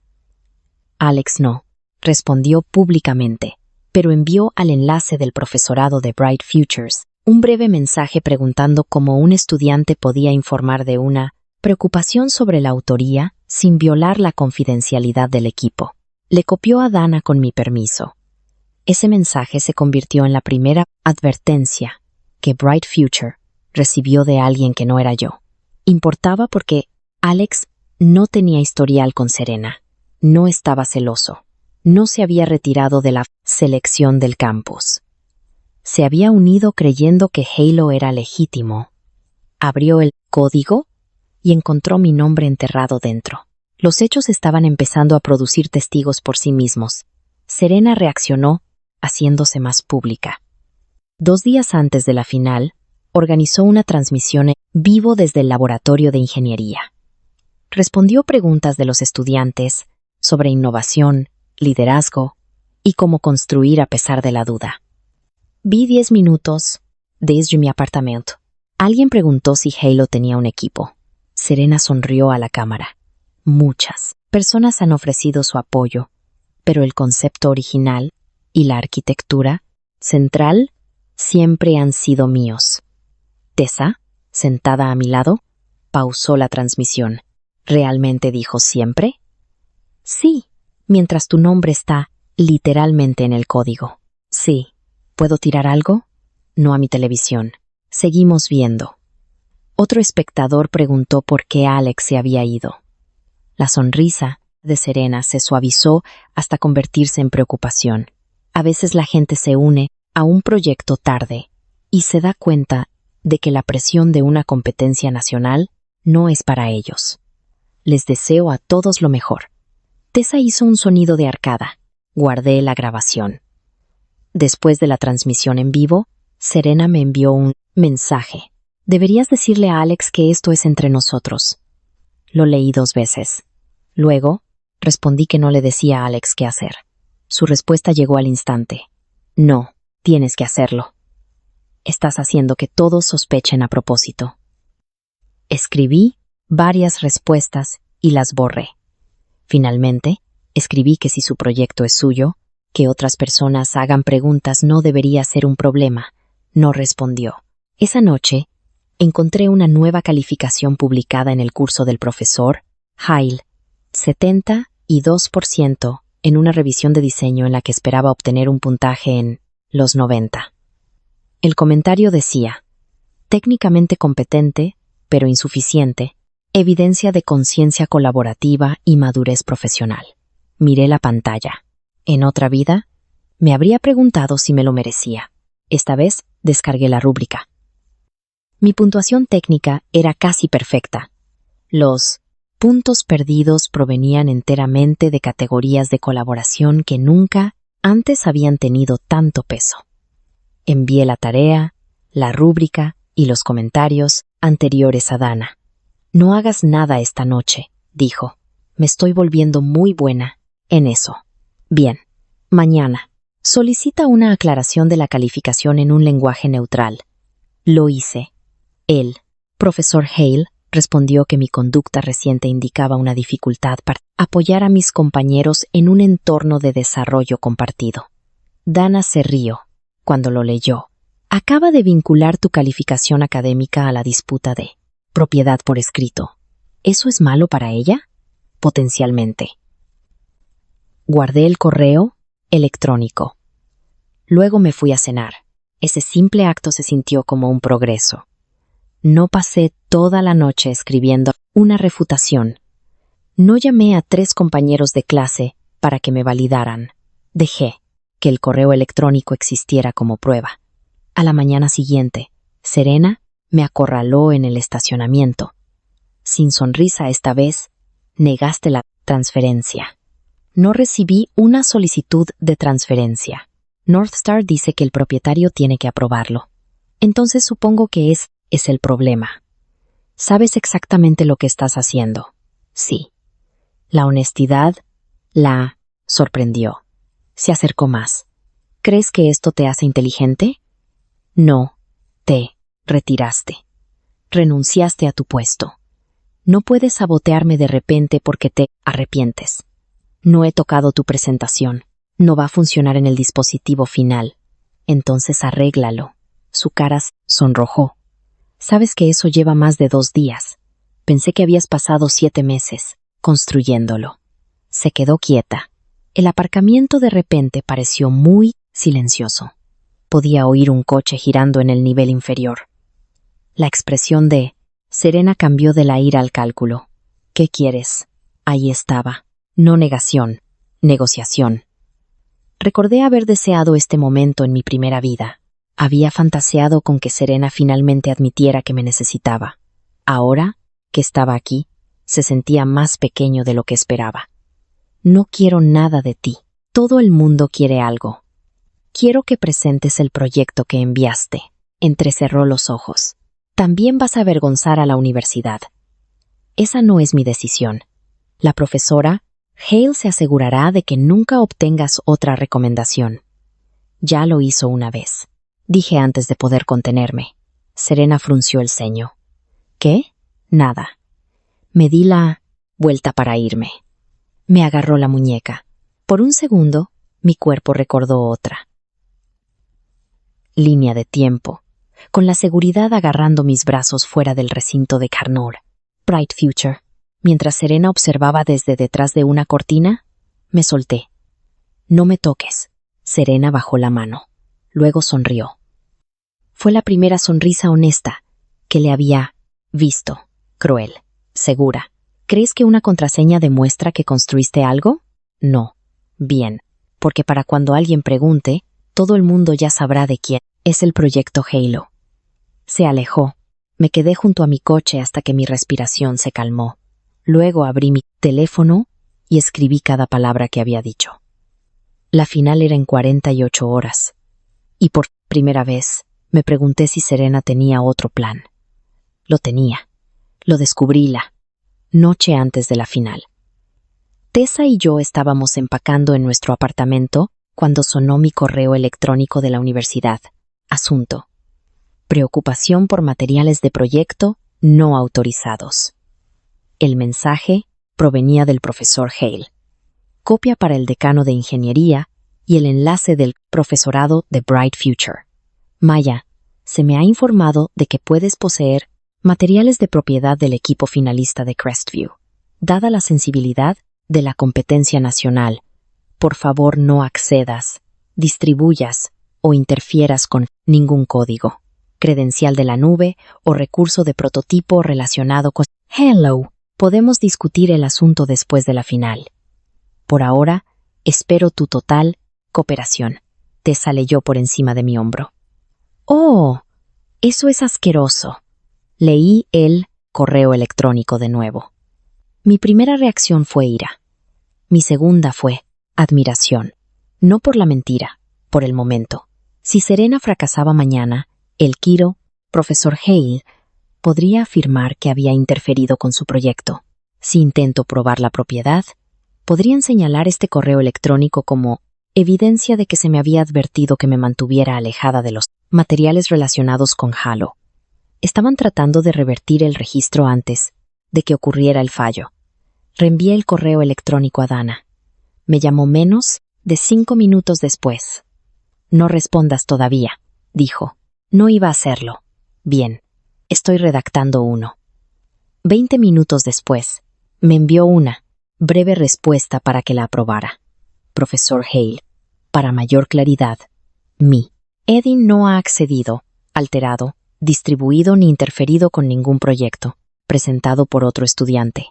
Alex no respondió públicamente, pero envió al enlace del profesorado de Bright Futures un breve mensaje preguntando cómo un estudiante podía informar de una preocupación sobre la autoría sin violar la confidencialidad del equipo. Le copió a Dana con mi permiso. Ese mensaje se convirtió en la primera advertencia que Bright Future recibió de alguien que no era yo. Importaba porque Alex no tenía historial con Serena, no estaba celoso, no se había retirado de la selección del campus. Se había unido creyendo que Halo era legítimo. Abrió el código y encontró mi nombre enterrado dentro. Los hechos estaban empezando a producir testigos por sí mismos. Serena reaccionó, haciéndose más pública. 2 días antes de la final, organizó una transmisión en vivo desde el laboratorio de ingeniería. Respondió preguntas de los estudiantes sobre innovación, liderazgo y cómo construir a pesar de la duda. Vi 10 minutos desde mi apartamento. Alguien preguntó si Halo tenía un equipo. Serena sonrió a la cámara. Muchas personas han ofrecido su apoyo, pero el concepto original y la arquitectura central siempre han sido míos. Tessa, sentada a mi lado, pausó la transmisión. ¿Realmente dijo siempre? Sí, mientras tu nombre está literalmente en el código. Sí. ¿Puedo tirar algo? No a mi televisión. Seguimos viendo. Otro espectador preguntó por qué Alex se había ido. La sonrisa de Serena se suavizó hasta convertirse en preocupación. A veces la gente se une a un proyecto tarde y se da cuenta de que la presión de una competencia nacional no es para ellos. Les deseo a todos lo mejor. Tessa hizo un sonido de arcada. Guardé la grabación. Después de la transmisión en vivo, Serena me envió un mensaje. Deberías decirle a Alex que esto es entre nosotros. Lo leí 2 veces. Luego, respondí que no le decía a Alex qué hacer. Su respuesta llegó al instante. No, tienes que hacerlo. Estás haciendo que todos sospechen a propósito. Escribí varias respuestas y las borré. Finalmente, escribí que si su proyecto es suyo, que otras personas hagan preguntas no debería ser un problema. No respondió. Esa noche, encontré una nueva calificación publicada en el curso del profesor Hale, 72% en una revisión de diseño en la que esperaba obtener un puntaje en los 90. El comentario decía, técnicamente competente, pero insuficiente, evidencia de conciencia colaborativa y madurez profesional. Miré la pantalla. En otra vida, me habría preguntado si me lo merecía. Esta vez, descargué la rúbrica. Mi puntuación técnica era casi perfecta. Los puntos perdidos provenían enteramente de categorías de colaboración que nunca antes habían tenido tanto peso. Envié la tarea, la rúbrica y los comentarios anteriores a Dana. No hagas nada esta noche, dijo. Me estoy volviendo muy buena en eso. Bien, mañana. Solicita una aclaración de la calificación en un lenguaje neutral. Lo hice. El profesor Hale respondió que mi conducta reciente indicaba una dificultad para apoyar a mis compañeros en un entorno de desarrollo compartido. Dana se rió cuando lo leyó. Acaba de vincular tu calificación académica a la disputa de propiedad por escrito. ¿Eso es malo para ella? potencialmente. Guardé el correo electrónico. Luego me fui a cenar. Ese simple acto se sintió como un progreso. No pasé toda la noche escribiendo una refutación. No llamé a 3 compañeros de clase para que me validaran. Dejé que el correo electrónico existiera como prueba. A la mañana siguiente, Serena me acorraló en el estacionamiento. Sin sonrisa esta vez, negaste la transferencia. No recibí una solicitud de transferencia. Northstar dice que el propietario tiene que aprobarlo. Entonces supongo que es el problema. ¿Sabes exactamente lo que estás haciendo? Sí. La honestidad la sorprendió. Se acercó más. ¿Crees que esto te hace inteligente? No. Te retiraste. Renunciaste a tu puesto. No puedes sabotearme de repente porque te arrepientes. No he tocado tu presentación. No va a funcionar en el dispositivo final. Entonces arréglalo. Su cara sonrojó. Sabes que eso lleva más de 2 días. Pensé que habías pasado 7 meses construyéndolo. Se quedó quieta. El aparcamiento de repente pareció muy silencioso. Podía oír un coche girando en el nivel inferior. La expresión de Serena cambió de la ira al cálculo. ¿Qué quieres? Ahí estaba. No negación, negociación. Recordé haber deseado este momento en mi primera vida. Había fantaseado con que Serena finalmente admitiera que me necesitaba. Ahora, que estaba aquí, se sentía más pequeño de lo que esperaba. No quiero nada de ti. Todo el mundo quiere algo. Quiero que presentes el proyecto que enviaste. Entrecerró los ojos. También vas a avergonzar a la universidad. Esa no es mi decisión. La profesora, Hale, se asegurará de que nunca obtengas otra recomendación. Ya lo hizo una vez. Dije antes de poder contenerme. Serena frunció el ceño. ¿Qué? Nada. Me di la vuelta para irme. Me agarró la muñeca. Por un segundo, mi cuerpo recordó otra. Línea de tiempo, con la seguridad agarrando mis brazos fuera del recinto de Carnor. Bright Future. Mientras Serena observaba desde detrás de una cortina, me solté. No me toques. Serena bajó la mano. Luego sonrió. Fue la primera sonrisa honesta que le había visto. Cruel. Segura. ¿Crees que una contraseña demuestra que construiste algo? No. Bien. Porque para cuando alguien pregunte, todo el mundo ya sabrá de quién es el proyecto Halo. Se alejó. Me quedé junto a mi coche hasta que mi respiración se calmó. Luego abrí mi teléfono y escribí cada palabra que había dicho. La final era en 48 horas. Y por primera vez me pregunté si Serena tenía otro plan. Lo tenía. Lo descubrí la noche antes de la final. Tessa y yo estábamos empacando en nuestro apartamento cuando sonó mi correo electrónico de la universidad. Asunto: preocupación por materiales de proyecto no autorizados. El mensaje provenía del profesor Hale. Copia para el decano de ingeniería y el enlace del profesorado de Bright Future. Maya, se me ha informado de que puedes poseer materiales de propiedad del equipo finalista de Crestview. Dada la sensibilidad de la competencia nacional, por favor no accedas, distribuyas o interfieras con ningún código, credencial de la nube o recurso de prototipo relacionado con Hello. Podemos discutir el asunto después de la final. Por ahora, espero tu total cooperación. Tessa leyó por encima de mi hombro. Oh, eso es asqueroso. Leí el correo electrónico de nuevo. Mi primera reacción fue ira. Mi segunda fue admiración. No por la mentira, por el momento. Si Serena fracasaba mañana, el Kiro, profesor Hale, podría afirmar que había interferido con su proyecto. Si intento probar la propiedad, podrían señalar este correo electrónico como evidencia de que se me había advertido que me mantuviera alejada de los materiales relacionados con Halo. Estaban tratando de revertir el registro antes de que ocurriera el fallo. Reenvié el correo electrónico a Dana. Me llamó menos de 5 minutos después. No respondas todavía, dijo. No iba a hacerlo. Bien, estoy redactando uno. 20 minutos después, me envió una Breve respuesta para que la aprobara. Profesor Hale. Para mayor claridad. Mi. Eddie no ha accedido, alterado, distribuido ni interferido con ningún proyecto, presentado por otro estudiante.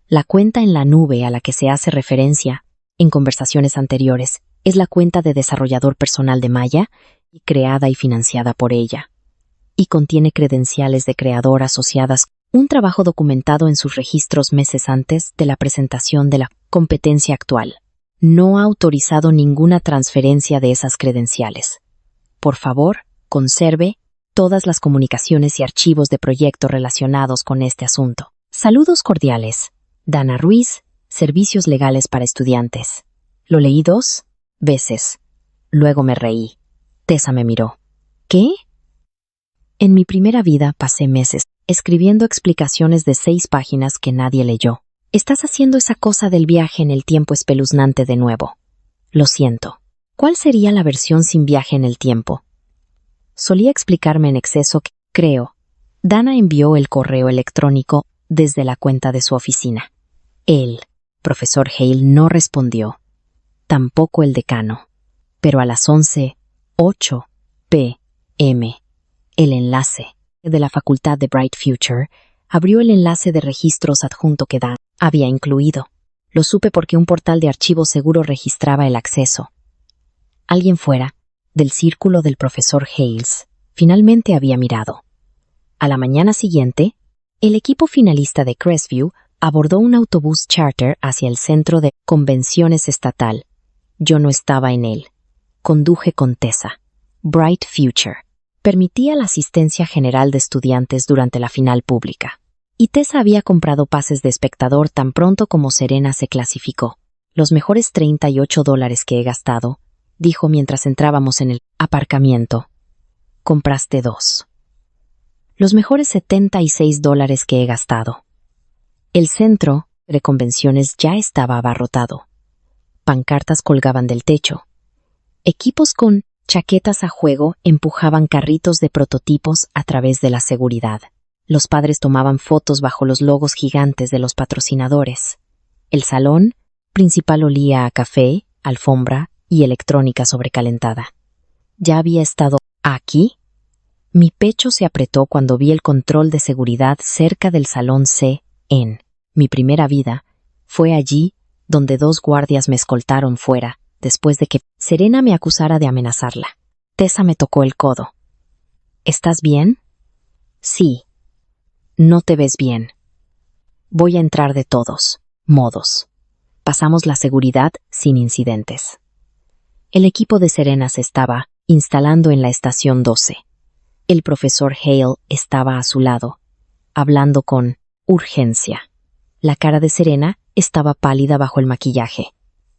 La cuenta en la nube a la que se hace referencia, en conversaciones anteriores, es la cuenta de desarrollador personal de Maya, creada y financiada por ella, y contiene credenciales de creador asociadas, un trabajo documentado en sus registros meses antes de la presentación de la competencia actual. No ha autorizado ninguna transferencia de esas credenciales. Por favor, conserve todas las comunicaciones y archivos de proyecto relacionados con este asunto. Saludos cordiales. Dana Ruiz, Servicios Legales para Estudiantes. Lo leí 2 veces. Luego me reí. Tessa me miró. ¿Qué? En mi primera vida pasé meses escribiendo explicaciones de 6 páginas que nadie leyó. Estás haciendo esa cosa del viaje en el tiempo espeluznante de nuevo. Lo siento. ¿Cuál sería la versión sin viaje en el tiempo? Solía explicarme en exceso que, creo. Dana envió el correo electrónico desde la cuenta de su oficina. El profesor Hale no respondió. Tampoco el decano. Pero a las 11:08 p.m., el enlace de la Facultad de Bright Future abrió el enlace de registros adjunto que Dan había incluido. Lo supe porque un portal de archivos seguro registraba el acceso. Alguien fuera del círculo del profesor Hales finalmente había mirado. A la mañana siguiente, el equipo finalista de Crestview abordó un autobús charter hacia el centro de convenciones estatal. Yo no estaba en él. Conduje con Tessa. Bright Future permitía la asistencia general de estudiantes durante la final pública. Y Tessa había comprado pases de espectador tan pronto como Serena se clasificó. Los mejores $38 que he gastado, dijo mientras entrábamos en el aparcamiento. Compraste 2. Los mejores $76 que he gastado. El centro de convenciones ya estaba abarrotado. Pancartas colgaban del techo. Equipos con chaquetas a juego empujaban carritos de prototipos a través de la seguridad. Los padres tomaban fotos bajo los logos gigantes de los patrocinadores. El salón principal olía a café, alfombra y electrónica sobrecalentada. ¿Ya había estado aquí? Mi pecho se apretó cuando vi el control de seguridad cerca del salón C. En mi primera vida, fue allí donde 2 guardias me escoltaron fuera, después de que Serena me acusara de amenazarla. Tessa me tocó el codo. ¿Estás bien? Sí. No te ves bien. Voy a entrar de todos modos. Pasamos la seguridad sin incidentes. El equipo de Serena se estaba instalando en la estación 12. El profesor Hale estaba a su lado, hablando con urgencia. La cara de Serena estaba pálida bajo el maquillaje.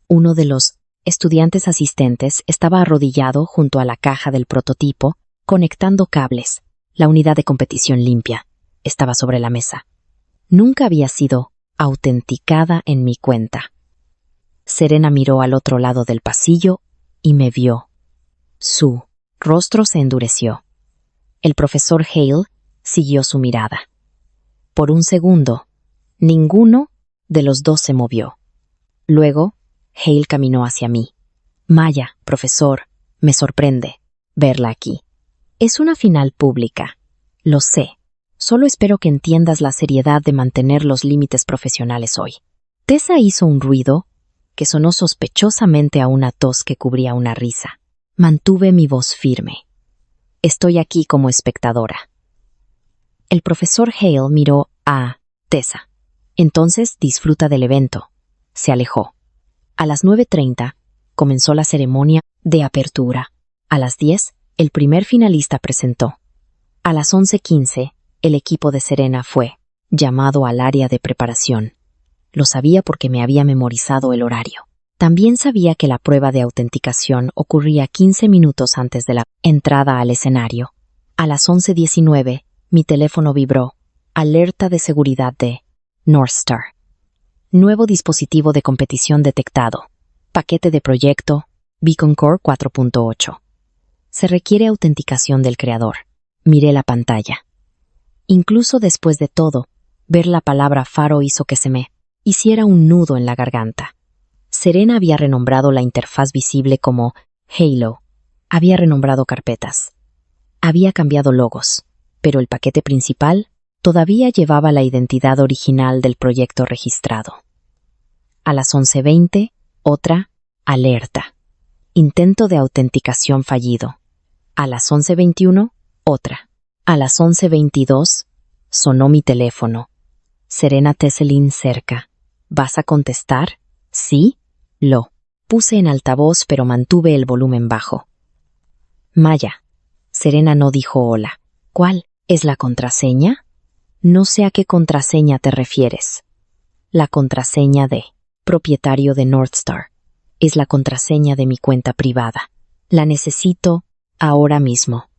Uno de los estudiantes asistentes estaba arrodillado junto a la caja del prototipo, conectando cables. La unidad de competición limpia estaba sobre la mesa. Nunca había sido autenticada en mi cuenta. Serena miró al otro lado del pasillo y me vio. Su rostro se endureció. El profesor Hale siguió su mirada. Por un segundo, ninguno de los 2 se movió. Luego, Hale caminó hacia mí. Maya, profesor, me sorprende verla aquí. Es una final pública. Lo sé. Solo espero que entiendas la seriedad de mantener los límites profesionales hoy. Tessa hizo un ruido que sonó sospechosamente a una tos que cubría una risa. Mantuve mi voz firme. Estoy aquí como espectadora. El profesor Hale miró a Tessa. Entonces disfruta del evento. Se alejó. A las 9:30 comenzó la ceremonia de apertura. A las 10, el primer finalista presentó. A las 11:15, el equipo de Serena fue llamado al área de preparación. Lo sabía porque me había memorizado el horario. También sabía que la prueba de autenticación ocurría 15 minutos antes de la entrada al escenario. A las 11:19, mi teléfono vibró. Alerta de seguridad de Northstar. Nuevo dispositivo de competición detectado. Paquete de proyecto Beacon Core 4.8. Se requiere autenticación del creador. Miré la pantalla. Incluso después de todo, ver la palabra faro hizo que se me hiciera un nudo en la garganta. Serena había renombrado la interfaz visible como Halo. Había renombrado carpetas. Había cambiado logos, pero el paquete principal todavía llevaba la identidad original del proyecto registrado. A las 11:20, otra alerta. Intento de autenticación fallido. A las 11:21, otra. A las 11:22, sonó mi teléfono. Serena Tesselin cerca. ¿Vas a contestar? Sí. Lo puse en altavoz, pero mantuve el volumen bajo. Maya. Serena no dijo hola. ¿Cuál es la contraseña? No sé a qué contraseña te refieres. La contraseña de propietario de Northstar. Es la contraseña de mi cuenta privada. La necesito ahora mismo.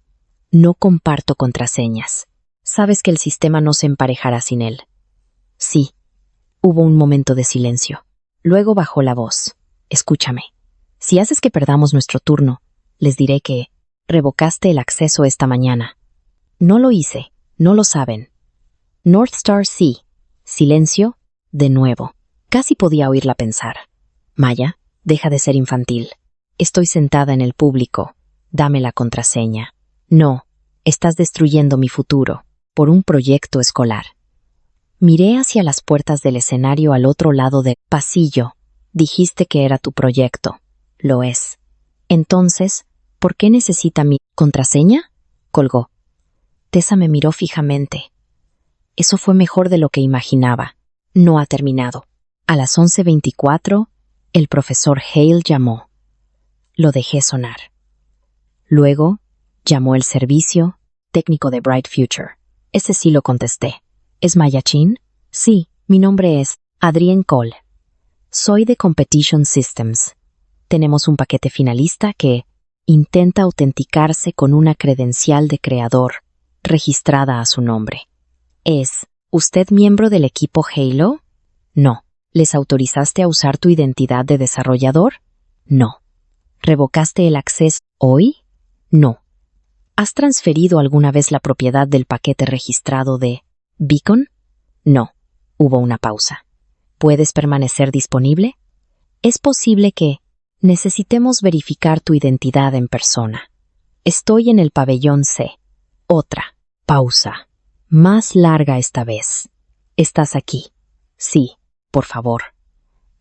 No comparto contraseñas. Sabes que el sistema no se emparejará sin él. Sí. Hubo un momento de silencio. Luego bajó la voz. Escúchame. Si haces que perdamos nuestro turno, les diré que revocaste el acceso esta mañana. No lo hice. No lo saben. Northstar sí. Silencio. De nuevo. Casi podía oírla pensar. Maya, deja de ser infantil. Estoy sentada en el público. Dame la contraseña. No. Estás destruyendo mi futuro. Por un proyecto escolar. Miré hacia las puertas del escenario al otro lado del pasillo. Dijiste que era tu proyecto. Lo es. Entonces, ¿por qué necesita mi contraseña? Colgó. Tessa me miró fijamente. Eso fue mejor de lo que imaginaba. No ha terminado. A las 11:24, el profesor Hale llamó. Lo dejé sonar. Luego, llamó el servicio técnico de Bright Future. Ese sí lo contesté. ¿Es Maya Chin? Sí, mi nombre es Adrienne Cole. Soy de Competition Systems. Tenemos un paquete finalista que intenta autenticarse con una credencial de creador registrada a su nombre. ¿Es usted miembro del equipo Halo? No. ¿Les autorizaste a usar tu identidad de desarrollador? No. ¿Revocaste el acceso hoy? No. ¿Has transferido alguna vez la propiedad del paquete registrado de Beacon? No. Hubo una pausa. ¿Puedes permanecer disponible? Es posible que necesitemos verificar tu identidad en persona. Estoy en el pabellón C. Otra pausa. Más larga esta vez. ¿Estás aquí? Sí, por favor.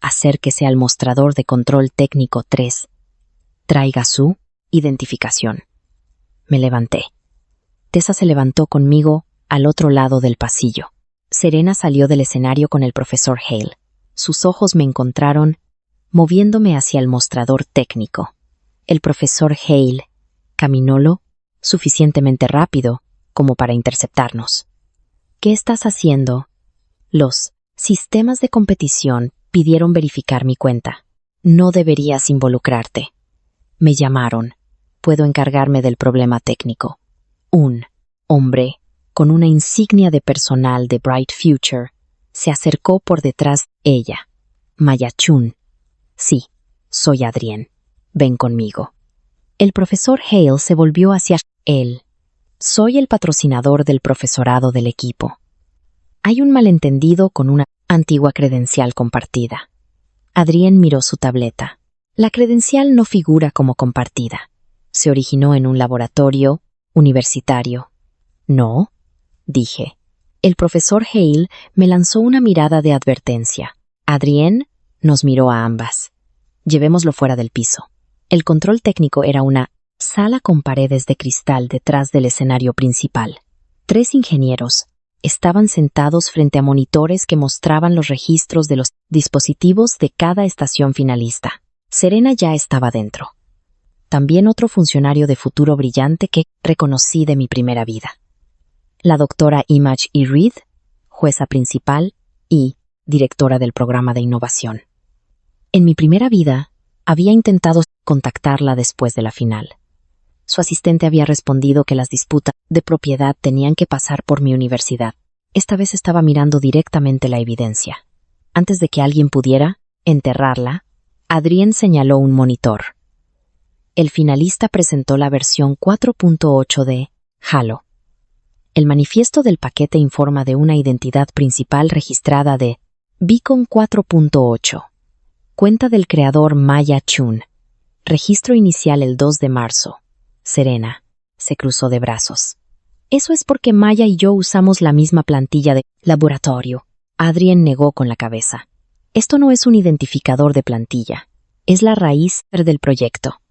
Acérquese al mostrador de control técnico 3. Traiga su identificación. Me levanté. Tessa se levantó conmigo al otro lado del pasillo. Serena salió del escenario con el profesor Hale. Sus ojos me encontraron moviéndome hacia el mostrador técnico. El profesor Hale caminó lo suficientemente rápido como para interceptarnos. ¿Qué estás haciendo? Los sistemas de competición pidieron verificar mi cuenta. No deberías involucrarte. Me llamaron. Puedo encargarme del problema técnico. Un hombre con una insignia de personal de Bright Future se acercó por detrás de ella. Maya Chun. Sí, soy Adrienne. Ven conmigo. El profesor Hale se volvió hacia él. Soy el patrocinador del profesorado del equipo. Hay un malentendido con una antigua credencial compartida. Adrienne miró su tableta. La credencial no figura como compartida. Se originó en un laboratorio universitario. No, dije. El profesor Hale me lanzó una mirada de advertencia. Adrienne nos miró a ambas. Llevémoslo fuera del piso. El control técnico era una sala con paredes de cristal detrás del escenario principal. 3 ingenieros estaban sentados frente a monitores que mostraban los registros de los dispositivos de cada estación finalista. Serena ya estaba dentro. También otro funcionario de futuro brillante que reconocí de mi primera vida. La doctora Image E. Reed, jueza principal y directora del programa de innovación. En mi primera vida, había intentado contactarla después de la final. Su asistente había respondido que las disputas de propiedad tenían que pasar por mi universidad. Esta vez estaba mirando directamente la evidencia. Antes de que alguien pudiera enterrarla, Adrienne señaló un monitor. El finalista presentó la versión 4.8 de Halo. El manifiesto del paquete informa de una identidad principal registrada de Beacon 4.8. Cuenta del creador Maya Chun. Registro inicial el 2 de marzo. Serena. Se cruzó de brazos. Eso es porque Maya y yo usamos la misma plantilla de laboratorio. Adrien negó con la cabeza. Esto no es un identificador de plantilla. Es la raíz del proyecto.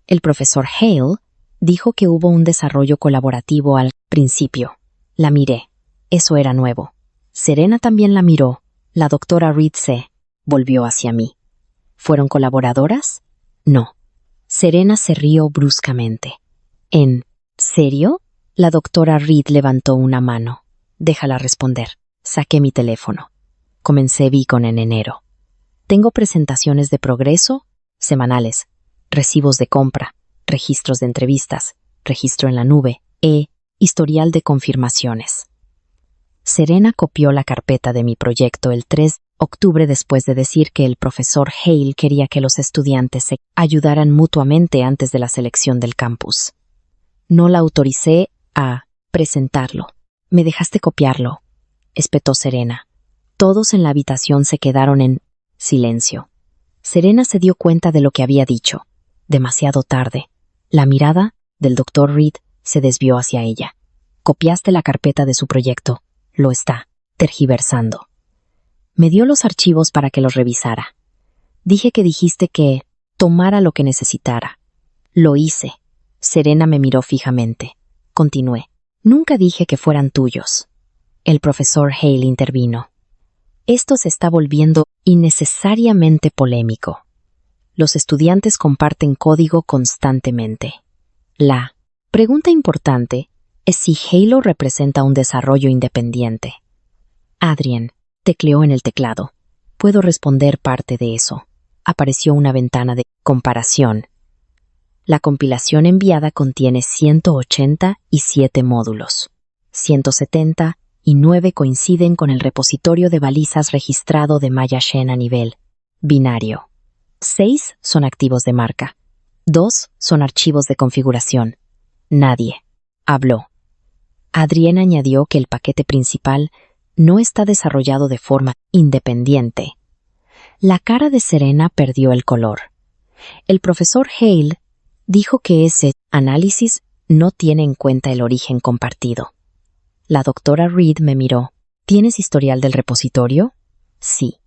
El profesor Hale dijo que hubo un desarrollo colaborativo al principio. La miré. Eso era nuevo. Serena también la miró. La doctora Reed se volvió hacia mí. ¿Fueron colaboradoras? No. Serena se rió bruscamente. ¿En serio? La doctora Reed levantó una mano. Déjala responder. Saqué mi teléfono. Comencé Beacon en enero. Tengo presentaciones de progreso semanales, recibos de compra, registros de entrevistas, registro en la nube, historial de confirmaciones. Serena copió la carpeta de mi proyecto el 3 de octubre después de decir que el profesor Hale quería que los estudiantes se ayudaran mutuamente antes de la selección del campus. No la autoricé a presentarlo. ¿Me dejaste copiarlo?, espetó Serena. Todos en la habitación se quedaron en silencio. Serena se dio cuenta de lo que había dicho. Demasiado tarde. La mirada del Dr. Reed se desvió hacia ella. Copiaste la carpeta de su proyecto. Lo está tergiversando. Me dio los archivos para que los revisara. Dije que dijiste que tomara lo que necesitara. Lo hice. Serena me miró fijamente. Continué. Nunca dije que fueran tuyos. El profesor Hale intervino. Esto se está volviendo innecesariamente polémico. Los estudiantes comparten código constantemente. La pregunta importante es si Halo representa un desarrollo independiente. Adrien tecleó en el teclado. Puedo responder parte de eso. Apareció una ventana de comparación. La compilación enviada contiene 187 módulos. 179 coinciden con el repositorio de balizas registrado de Maya Shen a nivel binario. 6 son activos de marca. 2 son archivos de configuración. Nadie habló. Adrien añadió que el paquete principal no está desarrollado de forma independiente. La cara de Serena perdió el color. El profesor Hale dijo que ese análisis no tiene en cuenta el origen compartido. La doctora Reed me miró. ¿Tienes historial del repositorio? Sí.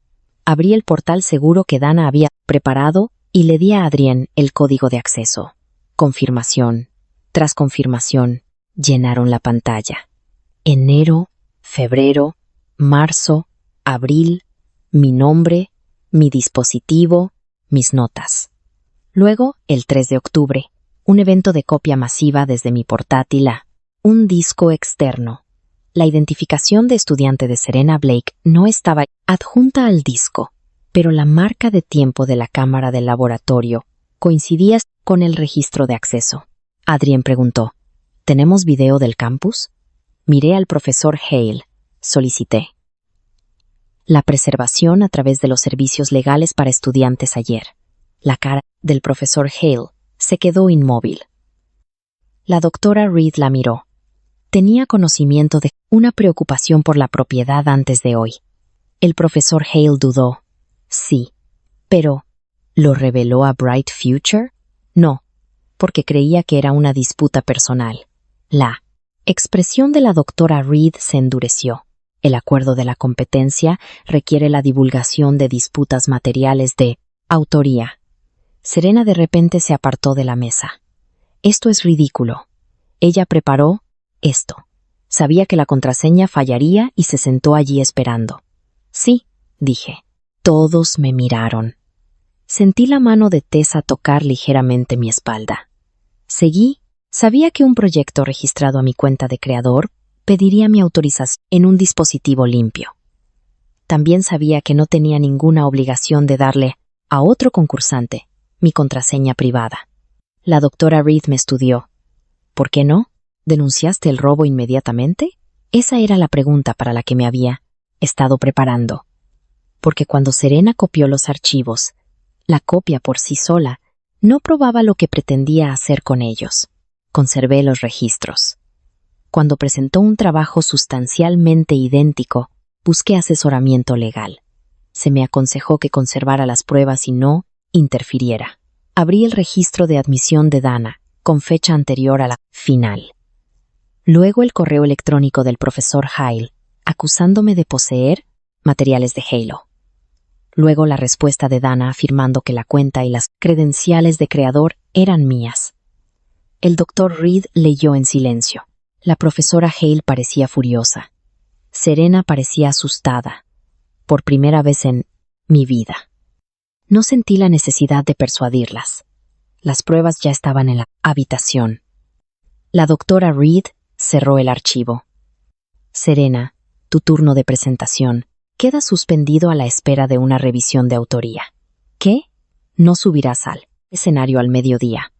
Abrí el portal seguro que Dana había preparado y le di a Adrien el código de acceso. Confirmación. Tras confirmación, llenaron la pantalla. Enero, febrero, marzo, abril, mi nombre, mi dispositivo, mis notas. Luego, el 3 de octubre, un evento de copia masiva desde mi portátil a un disco externo. La identificación de estudiante de Serena Blake no estaba adjunta al disco, pero la marca de tiempo de la cámara del laboratorio coincidía con el registro de acceso. Adrien preguntó, ¿tenemos video del campus? Miré al profesor Hale. Solicité la preservación a través de los servicios legales para estudiantes ayer. La cara del profesor Hale se quedó inmóvil. La doctora Reed la miró. Tenía conocimiento de una preocupación por la propiedad antes de hoy. El profesor Hale dudó. Sí, pero ¿lo reveló a Bright Future? No, porque creía que era una disputa personal. La expresión de la doctora Reed se endureció. El acuerdo de la competencia requiere la divulgación de disputas materiales de autoría. Serena de repente se apartó de la mesa. Esto es ridículo. Ella preparó esto. Sabía que la contraseña fallaría y se sentó allí esperando. Sí, dije. Todos me miraron. Sentí la mano de Tessa tocar ligeramente mi espalda. Seguí. Sabía que un proyecto registrado a mi cuenta de creador pediría mi autorización en un dispositivo limpio. También sabía que no tenía ninguna obligación de darle a otro concursante mi contraseña privada. La doctora Reed me estudió. ¿Por qué no? ¿Denunciaste el robo inmediatamente? Esa era la pregunta para la que me había estado preparando. Porque cuando Serena copió los archivos, la copia por sí sola no probaba lo que pretendía hacer con ellos. Conservé los registros. Cuando presentó un trabajo sustancialmente idéntico, busqué asesoramiento legal. Se me aconsejó que conservara las pruebas y no interfiriera. Abrí el registro de admisión de Dana, con fecha anterior a la final. Luego el correo electrónico del profesor Hale, acusándome de poseer materiales de Halo. Luego la respuesta de Dana afirmando que la cuenta y las credenciales de creador eran mías. El doctor Reed leyó en silencio. La profesora Hale parecía furiosa. Serena parecía asustada. Por primera vez en mi vida. No sentí la necesidad de persuadirlas. Las pruebas ya estaban en la habitación. La doctora Reed cerró el archivo. Serena, tu turno de presentación queda suspendido a la espera de una revisión de autoría. ¿Qué? No subirás al escenario al mediodía.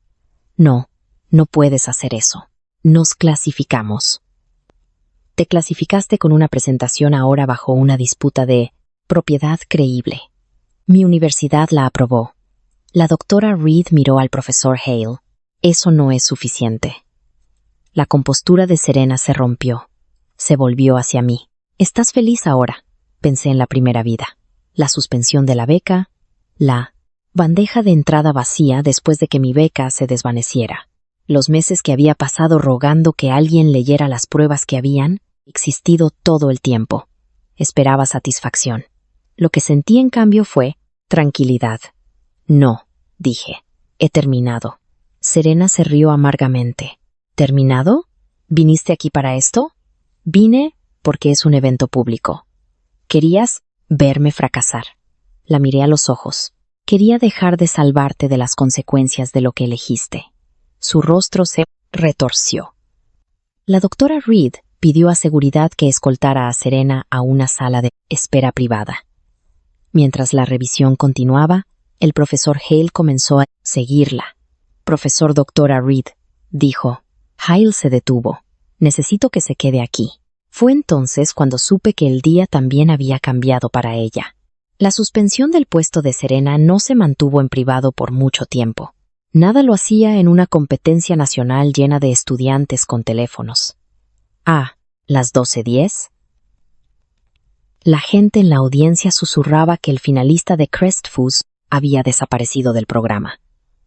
No, no puedes hacer eso. Nos clasificamos. Te clasificaste con una presentación ahora bajo una disputa de propiedad creíble. Mi universidad la aprobó. La doctora Reed miró al profesor Hale. Eso no es suficiente. La compostura de Serena se rompió. Se volvió hacia mí. ¿Estás feliz ahora? Pensé en la primera vida. La suspensión de la beca, la bandeja de entrada vacía después de que mi beca se desvaneciera. Los meses que había pasado rogando que alguien leyera las pruebas que habían existido todo el tiempo. Esperaba satisfacción. Lo que sentí en cambio fue tranquilidad. No, dije. He terminado. Serena se rió amargamente. ¿Terminado? ¿Viniste aquí para esto? Vine porque es un evento público. Querías verme fracasar. La miré a los ojos. Quería dejar de salvarte de las consecuencias de lo que elegiste. Su rostro se retorció. La doctora Reed pidió a seguridad que escoltara a Serena a una sala de espera privada. Mientras la revisión continuaba, el profesor Hale comenzó a seguirla. Profesor doctora Reed, dijo. Hale se detuvo. Necesito que se quede aquí. Fue entonces cuando supe que el día también había cambiado para ella. La suspensión del puesto de Serena no se mantuvo en privado por mucho tiempo. Nada lo hacía en una competencia nacional llena de estudiantes con teléfonos. Las 12:10. La gente en la audiencia susurraba que el finalista de Crestfus había desaparecido del programa.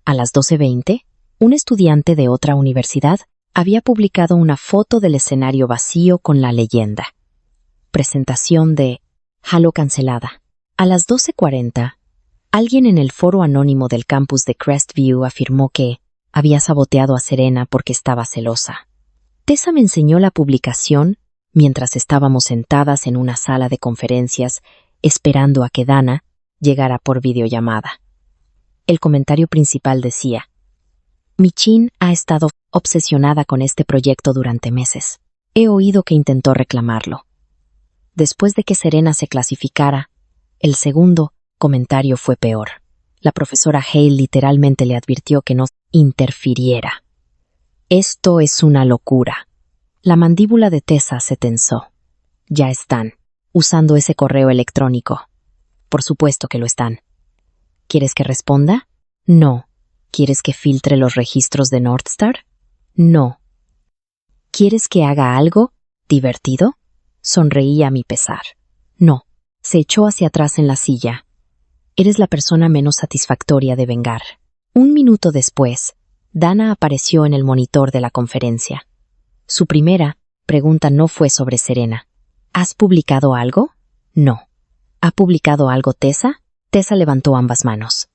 A las 12:20, un estudiante de otra universidad había publicado una foto del escenario vacío con la leyenda. Presentación de Halo cancelada. A las 12:40, alguien en el foro anónimo del campus de Crestview afirmó que había saboteado a Serena porque estaba celosa. Tessa me enseñó la publicación mientras estábamos sentadas en una sala de conferencias esperando a que Dana llegara por videollamada. El comentario principal decía: Michin ha estado obsesionada con este proyecto durante meses. He oído que intentó reclamarlo. Después de que Serena se clasificara, el segundo comentario fue peor. La profesora Hale literalmente le advirtió que no interfiriera. Esto es una locura. La mandíbula de Tessa se tensó. Ya están, usando ese correo electrónico. Por supuesto que lo están. ¿Quieres que responda? No. ¿Quieres que filtre los registros de Northstar? No. ¿Quieres que haga algo divertido? Sonreí a mi pesar. No. Se echó hacia atrás en la silla. Eres la persona menos satisfactoria de vengar. Un minuto después, Dana apareció en el monitor de la conferencia. Su primera pregunta no fue sobre Serena. ¿Has publicado algo? No. ¿Ha publicado algo Tessa? Tessa levantó ambas manos.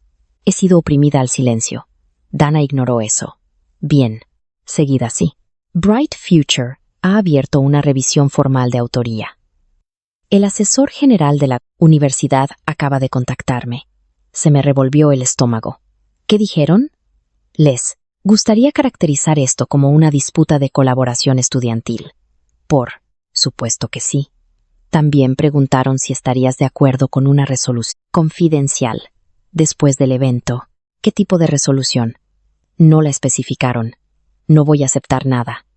He sido oprimida al silencio. Dana ignoró eso. Bien. Seguida así. Bright Future ha abierto una revisión formal de autoría. El asesor general de la universidad acaba de contactarme. Se me revolvió el estómago. ¿Qué dijeron? Les gustaría caracterizar esto como una disputa de colaboración estudiantil. Por supuesto que sí. También preguntaron si estarías de acuerdo con una resolución confidencial. Después del evento, ¿qué tipo de resolución? No la especificaron. No voy a aceptar nada.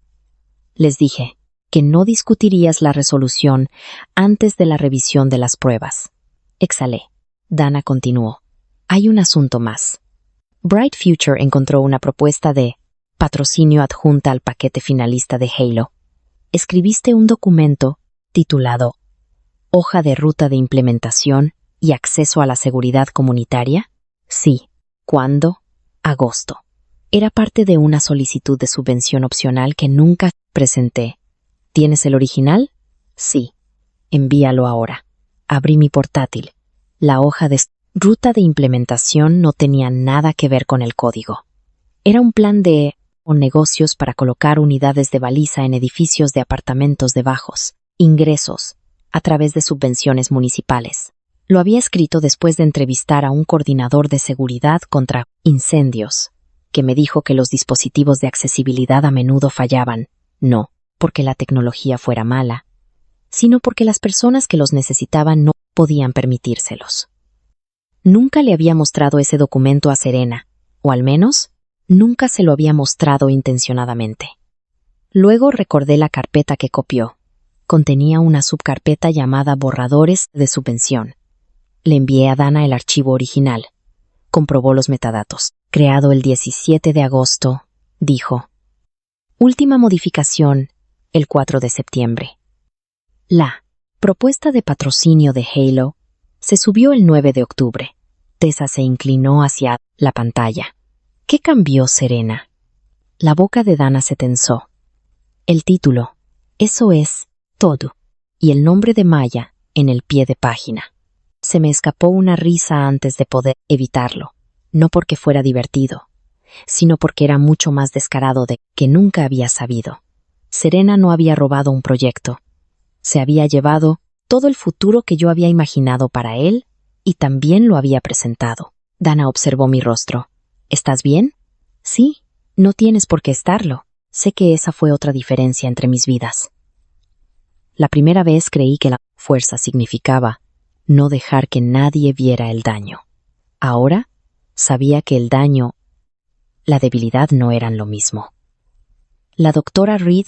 Les dije que no discutirías la resolución antes de la revisión de las pruebas. Exhalé. Dana continuó. Hay un asunto más. Bright Future encontró una propuesta de patrocinio adjunta al paquete finalista de Halo. Escribiste un documento titulado Hoja de Ruta de Implementación ¿Y acceso a la seguridad comunitaria? Sí. ¿Cuándo? Agosto. Era parte de una solicitud de subvención opcional que nunca presenté. ¿Tienes el original? Sí. Envíalo ahora. Abrí mi portátil. La hoja de ruta de implementación no tenía nada que ver con el código. Era un plan de negocios para colocar unidades de baliza en edificios de apartamentos de bajos ingresos a través de subvenciones municipales. Lo había escrito después de entrevistar a un coordinador de seguridad contra incendios, que me dijo que los dispositivos de accesibilidad a menudo fallaban, no porque la tecnología fuera mala, sino porque las personas que los necesitaban no podían permitírselos. Nunca le había mostrado ese documento a Serena, o al menos, nunca se lo había mostrado intencionadamente. Luego recordé la carpeta que copió. Contenía una subcarpeta llamada Borradores de subvención. Le envié a Dana el archivo original. Comprobó los metadatos. Creado el 17 de agosto, dijo. Última modificación, el 4 de septiembre. La propuesta de patrocinio de Halo se subió el 9 de octubre. Tessa se inclinó hacia la pantalla. ¿Qué cambió, Serena? La boca de Dana se tensó. El título, eso es todo, y el nombre de Maya en el pie de página. Se me escapó una risa antes de poder evitarlo, no porque fuera divertido, sino porque era mucho más descarado de que nunca había sabido. Serena no había robado un proyecto. Se había llevado todo el futuro que yo había imaginado para él y también lo había presentado. Dana observó mi rostro. ¿Estás bien? Sí, no tienes por qué estarlo. Sé que esa fue otra diferencia entre mis vidas. La primera vez creí que la fuerza significaba no dejar que nadie viera el daño. Ahora sabía que el daño, la debilidad no eran lo mismo. La doctora Reed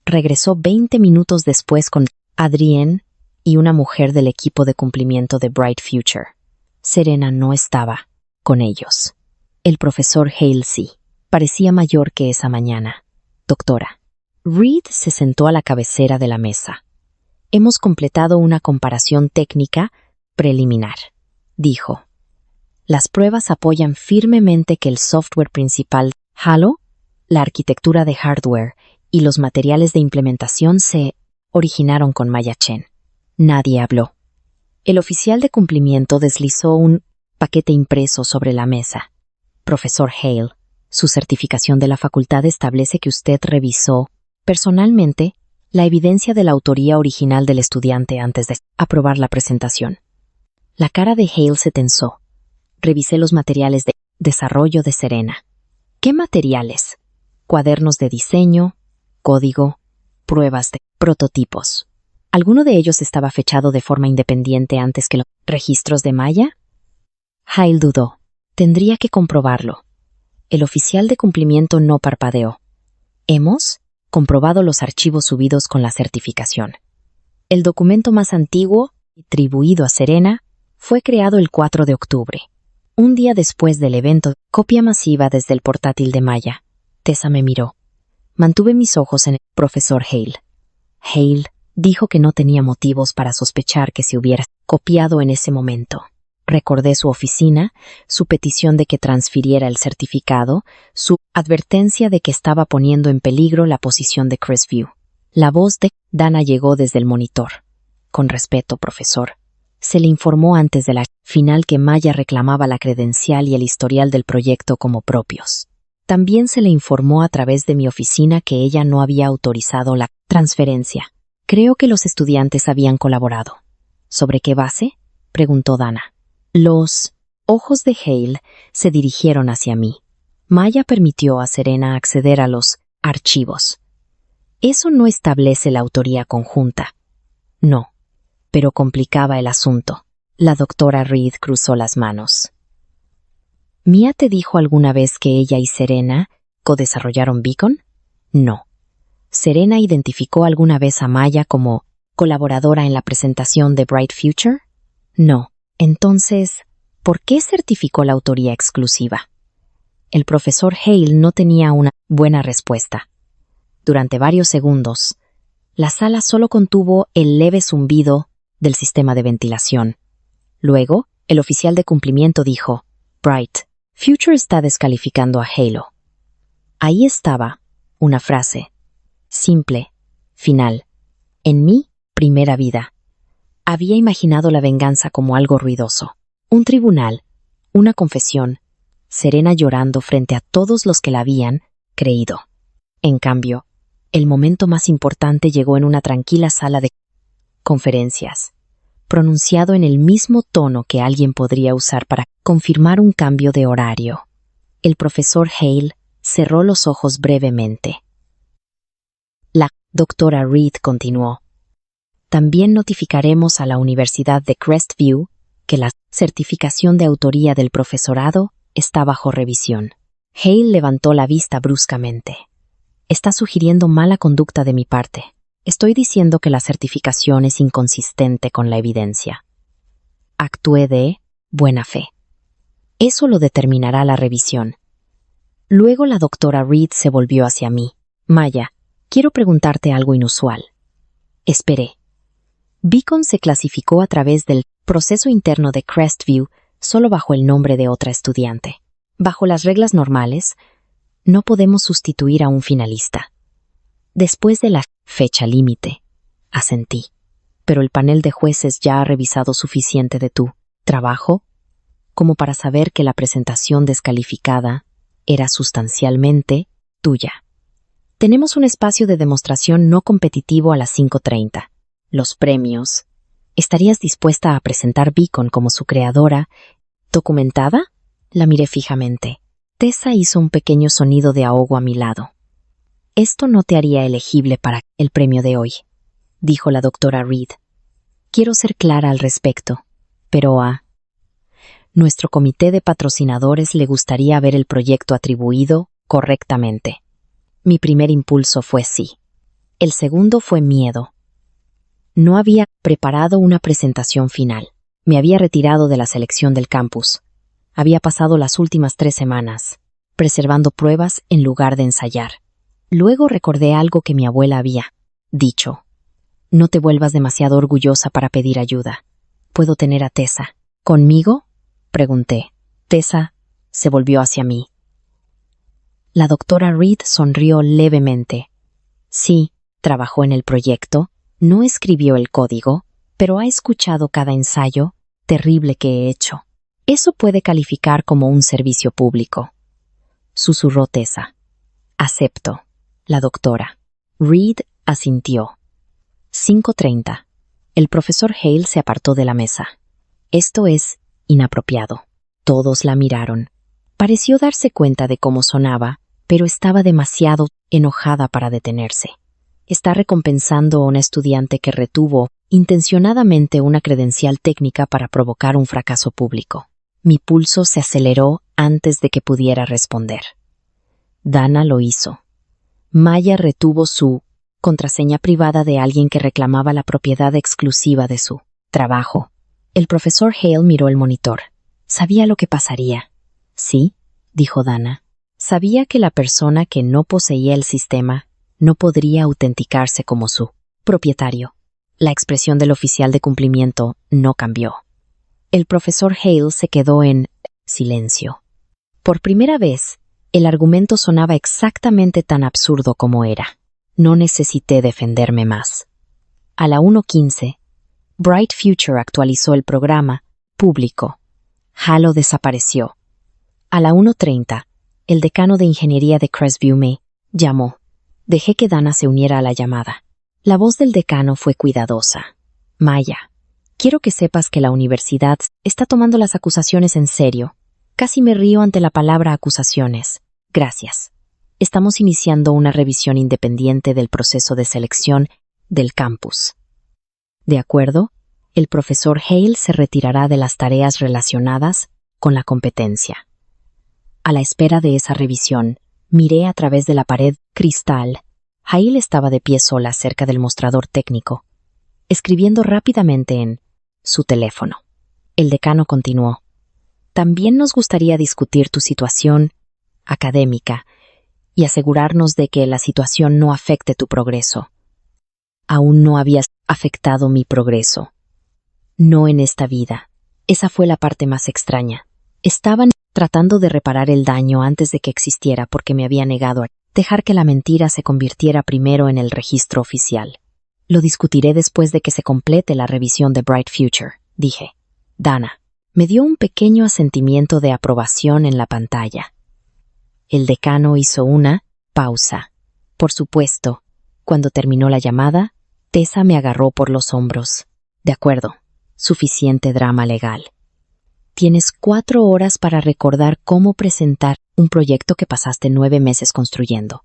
regresó 20 minutos después con Adrienne y una mujer del equipo de cumplimiento de Bright Future. Serena no estaba con ellos. El profesor Hale sí. Parecía mayor que esa mañana. Doctora. Reed se sentó a la cabecera de la mesa. Hemos completado una comparación técnica preliminar, dijo. Las pruebas apoyan firmemente que el software principal, Halo, la arquitectura de hardware y los materiales de implementación se originaron con Maya Chen. Nadie habló. El oficial de cumplimiento deslizó un paquete impreso sobre la mesa. Profesor Hale, su certificación de la facultad establece que usted revisó, personalmente, la evidencia de la autoría original del estudiante antes de aprobar la presentación. La cara de Hale se tensó. Revisé los materiales de desarrollo de Serena. ¿Qué materiales? Cuadernos de diseño, código, pruebas de prototipos. ¿Alguno de ellos estaba fechado de forma independiente antes que los registros de Maya? Hale dudó. Tendría que comprobarlo. El oficial de cumplimiento no parpadeó. Hemos comprobado los archivos subidos con la certificación. El documento más antiguo, atribuido a Serena, fue creado el 4 de octubre, un día después del evento. Copia masiva desde el portátil de Maya. Tessa me miró. Mantuve mis ojos en el profesor Hale. Hale dijo que no tenía motivos para sospechar que se hubiera copiado en ese momento. Recordé su oficina, su petición de que transfiriera el certificado, su advertencia de que estaba poniendo en peligro la posición de Crestview. La voz de Dana llegó desde el monitor. Con respeto, profesor. Se le informó antes de la final que Maya reclamaba la credencial y el historial del proyecto como propios. También se le informó a través de mi oficina que ella no había autorizado la transferencia. Creo que los estudiantes habían colaborado. ¿Sobre qué base? Preguntó Dana. Los ojos de Hale se dirigieron hacia mí. Maya permitió a Serena acceder a los archivos. Eso no establece la autoría conjunta. No, pero complicaba el asunto. La doctora Reed cruzó las manos. ¿Mia te dijo alguna vez que ella y Serena co-desarrollaron Beacon? No. ¿Serena identificó alguna vez a Maya como colaboradora en la presentación de Bright Future? No. Entonces, ¿por qué certificó la autoría exclusiva? El profesor Hale no tenía una buena respuesta. Durante varios segundos, la sala solo contuvo el leve zumbido del sistema de ventilación. Luego, el oficial de cumplimiento dijo, Bright, Future está descalificando a Halo. Ahí estaba, una frase, simple, final. En mi primera vida, había imaginado la venganza como algo ruidoso. Un tribunal, una confesión, Serena llorando frente a todos los que la habían creído. En cambio, el momento más importante llegó en una tranquila sala de conferencias, pronunciado en el mismo tono que alguien podría usar para confirmar un cambio de horario. El profesor Hale cerró los ojos brevemente. La doctora Reed continuó. También notificaremos a la Universidad de Crestview que la certificación de autoría del profesorado está bajo revisión. Hale levantó la vista bruscamente. Está sugiriendo mala conducta de mi parte. Estoy diciendo que la certificación es inconsistente con la evidencia. Actué de buena fe. Eso lo determinará la revisión. Luego la doctora Reed se volvió hacia mí. Maya, quiero preguntarte algo inusual. Esperé. Beacon se clasificó a través del proceso interno de Crestview solo bajo el nombre de otra estudiante. Bajo las reglas normales, no podemos sustituir a un finalista. Después de la fecha límite, asentí. Pero el panel de jueces ya ha revisado suficiente de tu trabajo como para saber que la presentación descalificada era sustancialmente tuya. Tenemos un espacio de demostración no competitivo a las 5:30. Los premios. ¿Estarías dispuesta a presentar Beacon como su creadora documentada? La miré fijamente. Tessa hizo un pequeño sonido de ahogo a mi lado. Esto no te haría elegible para el premio de hoy, dijo la doctora Reed. Quiero ser clara al respecto, pero a nuestro comité de patrocinadores le gustaría ver el proyecto atribuido correctamente. Mi primer impulso fue sí. El segundo fue miedo. No había preparado una presentación final. Me había retirado de la selección del campus. Había pasado las últimas 3 semanas, preservando pruebas en lugar de ensayar. Luego recordé algo que mi abuela había dicho. No te vuelvas demasiado orgullosa para pedir ayuda. Puedo tener a Tessa. ¿Conmigo? Pregunté. Tessa se volvió hacia mí. La doctora Reed sonrió levemente. Sí, trabajó en el proyecto, no escribió el código, pero ha escuchado cada ensayo terrible que he hecho. Eso puede calificar como un servicio público. Susurró Tessa. Acepto. La doctora. Reed asintió. 5:30. El profesor Hale se apartó de la mesa. Esto es inapropiado. Todos la miraron. Pareció darse cuenta de cómo sonaba, pero estaba demasiado enojada para detenerse. Está recompensando a una estudiante que retuvo intencionadamente una credencial técnica para provocar un fracaso público. Mi pulso se aceleró antes de que pudiera responder. Dana lo hizo. Maya retuvo su contraseña privada de alguien que reclamaba la propiedad exclusiva de su trabajo. El profesor Hale miró el monitor. Sabía lo que pasaría. Sí, dijo Dana. Sabía que la persona que no poseía el sistema no podría autenticarse como su propietario. La expresión del oficial de cumplimiento no cambió. El profesor Hale se quedó en silencio. Por primera vez, el argumento sonaba exactamente tan absurdo como era. No necesité defenderme más. A la 1:15, Bright Future actualizó el programa público. Halo desapareció. A la 1:30, el decano de ingeniería de Crestview me llamó. Dejé que Dana se uniera a la llamada. La voz del decano fue cuidadosa. Maya, quiero que sepas que la universidad está tomando las acusaciones en serio. Casi me río ante la palabra acusaciones. Gracias. Estamos iniciando una revisión independiente del proceso de selección del campus. De acuerdo, el profesor Hale se retirará de las tareas relacionadas con la competencia. A la espera de esa revisión, miré a través de la pared cristal. Hale estaba de pie sola cerca del mostrador técnico, escribiendo rápidamente en su teléfono. El decano continuó. También nos gustaría discutir tu situación académica y asegurarnos de que la situación no afecte tu progreso. Aún no habías afectado mi progreso. No en esta vida. Esa fue la parte más extraña. Estaban tratando de reparar el daño antes de que existiera porque me había negado a dejar que la mentira se convirtiera primero en el registro oficial. Lo discutiré después de que se complete la revisión de Bright Future, dije. Dana me dio un pequeño asentimiento de aprobación en la pantalla. El decano hizo una pausa. Por supuesto, cuando terminó la llamada, Tessa me agarró por los hombros. De acuerdo, suficiente drama legal. Tienes 4 horas para recordar cómo presentar un proyecto que pasaste 9 meses construyendo.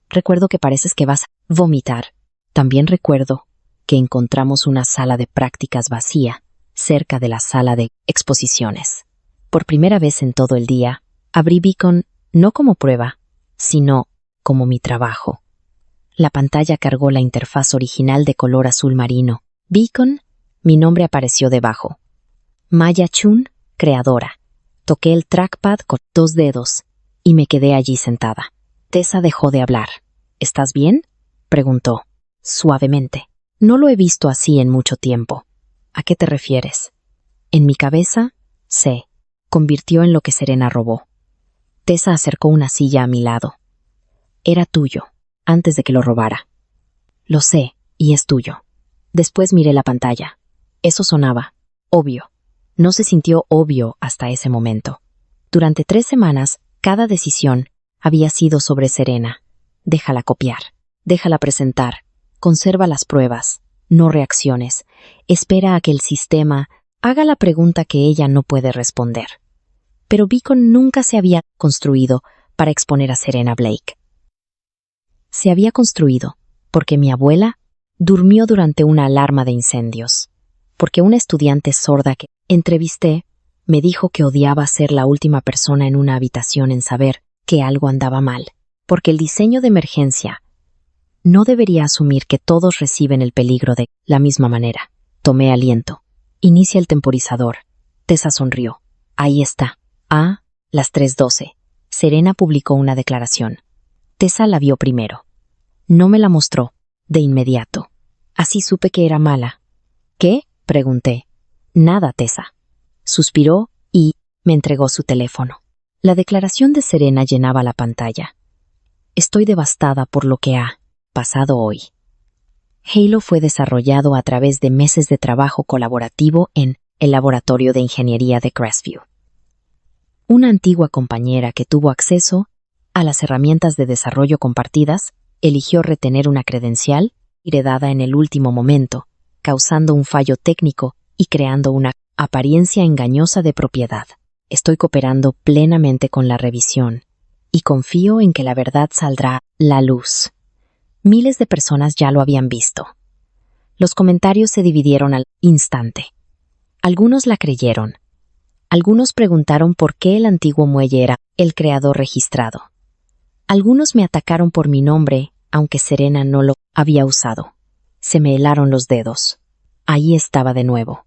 Recuerdo que pareces que vas a vomitar. También recuerdo que encontramos una sala de prácticas vacía, cerca de la sala de exposiciones. Por primera vez en todo el día, abrí Beacon no como prueba, sino como mi trabajo. La pantalla cargó la interfaz original de color azul marino. Beacon, mi nombre apareció debajo. Maya Chun, creadora. Toqué el trackpad con 2 dedos y me quedé allí sentada. Tessa dejó de hablar. ¿Estás bien?, preguntó, suavemente. No lo he visto así en mucho tiempo. ¿A qué te refieres? En mi cabeza, se convirtió en lo que Serena robó. Tessa acercó una silla a mi lado. Era tuyo, antes de que lo robara. Lo sé, y es tuyo. Después miré la pantalla. Eso sonaba obvio. No se sintió obvio hasta ese momento. Durante 3 semanas, cada decisión había sido sobre Serena. Déjala copiar, déjala presentar, conserva las pruebas, no reacciones. Espera a que el sistema haga la pregunta que ella no puede responder. Pero Beacon nunca se había construido para exponer a Serena Blake. Se había construido porque mi abuela durmió durante una alarma de incendios, porque una estudiante sorda que entrevisté me dijo que odiaba ser la última persona en una habitación en saber que algo andaba mal, porque el diseño de emergencia no debería asumir que todos reciben el peligro de la misma manera. Tomé aliento. Inicia el temporizador. Tessa sonrió. Ahí está. Las 3:12. Serena publicó una declaración. Tessa la vio primero. No me la mostró, de inmediato. Así supe que era mala. ¿Qué?, pregunté. Nada, Tessa. Suspiró y me entregó su teléfono. La declaración de Serena llenaba la pantalla. Estoy devastada por lo que ha pasado hoy. Halo fue desarrollado a través de meses de trabajo colaborativo en el laboratorio de ingeniería de Crestview. Una antigua compañera que tuvo acceso a las herramientas de desarrollo compartidas eligió retener una credencial heredada en el último momento, causando un fallo técnico y creando una apariencia engañosa de propiedad. Estoy cooperando plenamente con la revisión y confío en que la verdad saldrá a la luz. Miles de personas ya lo habían visto. Los comentarios se dividieron al instante. Algunos la creyeron. Algunos preguntaron por qué el antiguo muelle era el creador registrado. Algunos me atacaron por mi nombre, aunque Serena no lo había usado. Se me helaron los dedos. Ahí estaba de nuevo.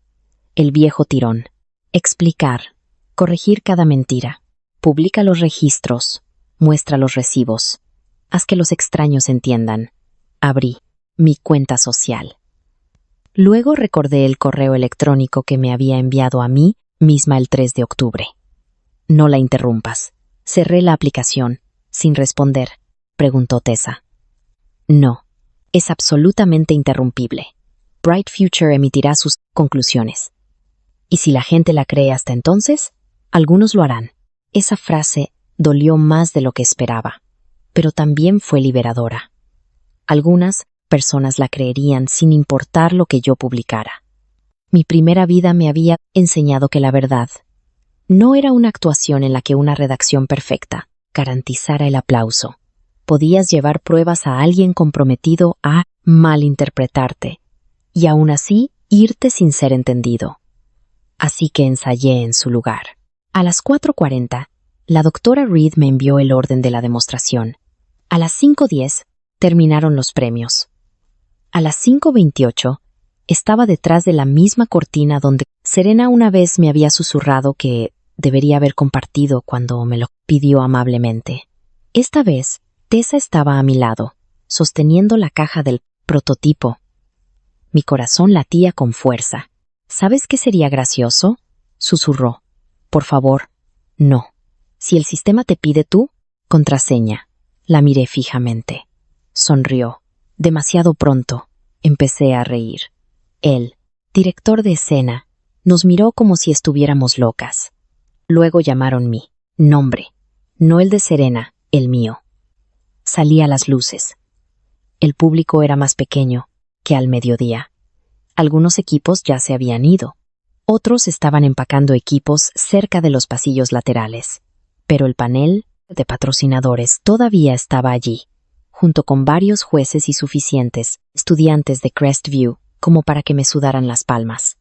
El viejo tirón. Explicar. Corregir cada mentira. Publica los registros. Muestra los recibos. Haz que los extraños entiendan. Abrí mi cuenta social. Luego recordé el correo electrónico que me había enviado a mí misma el 3 de octubre. No la interrumpas. Cerré la aplicación. Sin responder, preguntó Tessa. No, es absolutamente interrumpible. Bright Future emitirá sus conclusiones. Y si la gente la cree hasta entonces, algunos lo harán. Esa frase dolió más de lo que esperaba, pero también fue liberadora. Algunas personas la creerían sin importar lo que yo publicara. Mi primera vida me había enseñado que la verdad no era una actuación en la que una redacción perfecta garantizara el aplauso. Podías llevar pruebas a alguien comprometido a malinterpretarte y aún así irte sin ser entendido. Así que ensayé en su lugar. A las 4:40, la doctora Reed me envió el orden de la demostración. A las 5:10 terminaron los premios. A las 5:28 estaba detrás de la misma cortina donde Serena una vez me había susurrado que debería haber compartido cuando me lo pidió amablemente. Esta vez, Tessa estaba a mi lado, sosteniendo la caja del prototipo. Mi corazón latía con fuerza. ¿Sabes qué sería gracioso?, susurró. Por favor, no. Si el sistema te pide tú, contraseña. La miré fijamente. Sonrió. Demasiado pronto. Empecé a reír. Él, director de escena, nos miró como si estuviéramos locas. Luego llamaron mi nombre. No el de Serena, el mío. Salí a las luces. El público era más pequeño que al mediodía. Algunos equipos ya se habían ido. Otros estaban empacando equipos cerca de los pasillos laterales. Pero el panel de patrocinadores todavía estaba allí, junto con varios jueces y suficientes estudiantes de Crestview como para que me sudaran las palmas.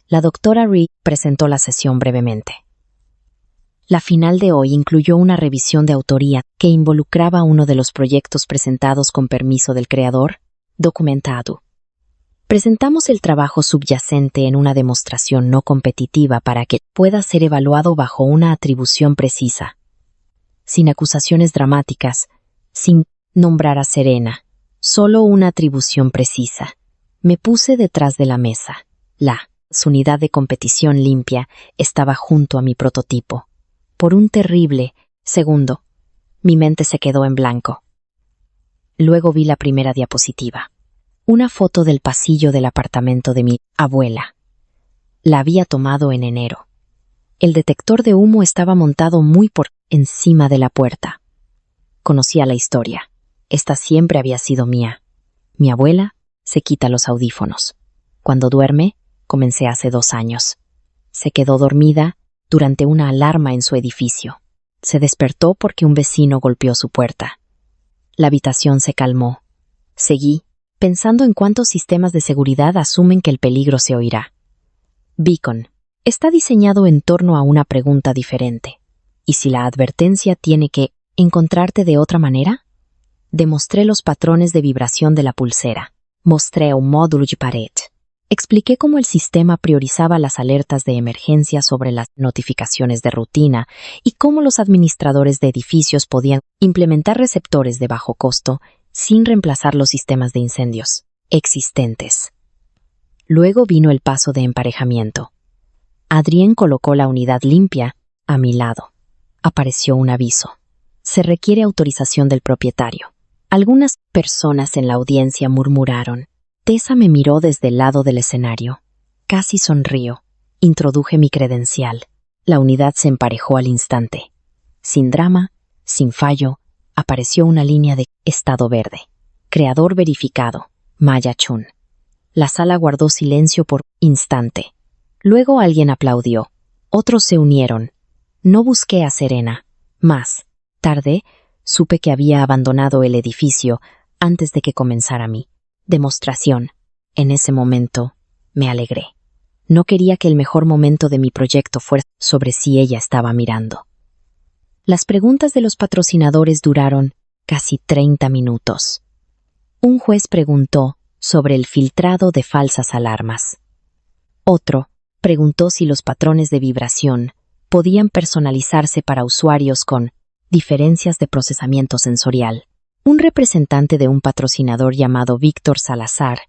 La doctora Reed presentó la sesión brevemente. La final de hoy incluyó una revisión de autoría que involucraba uno de los proyectos presentados con permiso del creador, documentado. Presentamos el trabajo subyacente en una demostración no competitiva para que pueda ser evaluado bajo una atribución precisa. Sin acusaciones dramáticas, sin nombrar a Serena, solo una atribución precisa. Me puse detrás de la mesa. La unidad de competición limpia estaba junto a mi prototipo. Por un terrible segundo, mi mente se quedó en blanco. Luego vi la primera diapositiva. Una foto del pasillo del apartamento de mi abuela. La había tomado en enero. El detector de humo estaba montado muy por encima de la puerta. Conocía la historia. Esta siempre había sido mía. Mi abuela se quita los audífonos. Cuando duerme, comencé hace 2 años. Se quedó dormida durante una alarma en su edificio. Se despertó porque un vecino golpeó su puerta. La habitación se calmó. Seguí, pensando en cuántos sistemas de seguridad asumen que el peligro se oirá. Beacon está diseñado en torno a una pregunta diferente. ¿Y si la advertencia tiene que encontrarte de otra manera? Demostré los patrones de vibración de la pulsera. Mostré un módulo de pared. Expliqué cómo el sistema priorizaba las alertas de emergencia sobre las notificaciones de rutina y cómo los administradores de edificios podían implementar receptores de bajo costo sin reemplazar los sistemas de incendios existentes. Luego vino el paso de emparejamiento. Adrián colocó la unidad limpia a mi lado. Apareció un aviso. Se requiere autorización del propietario. Algunas personas en la audiencia murmuraron. Tessa me miró desde el lado del escenario. Casi sonrió. Introduje mi credencial. La unidad se emparejó al instante. Sin drama, sin fallo, apareció una línea de estado verde. Creador verificado, Maya Chun. La sala guardó silencio por instante. Luego alguien aplaudió. Otros se unieron. No busqué a Serena. Más tarde, supe que había abandonado el edificio antes de que comenzara mi demostración. En ese momento, me alegré. No quería que el mejor momento de mi proyecto fuera sobre si ella estaba mirando. Las preguntas de los patrocinadores duraron casi 30 minutos. Un juez preguntó sobre el filtrado de falsas alarmas. Otro preguntó si los patrones de vibración podían personalizarse para usuarios con diferencias de procesamiento sensorial. Un representante de un patrocinador llamado Víctor Salazar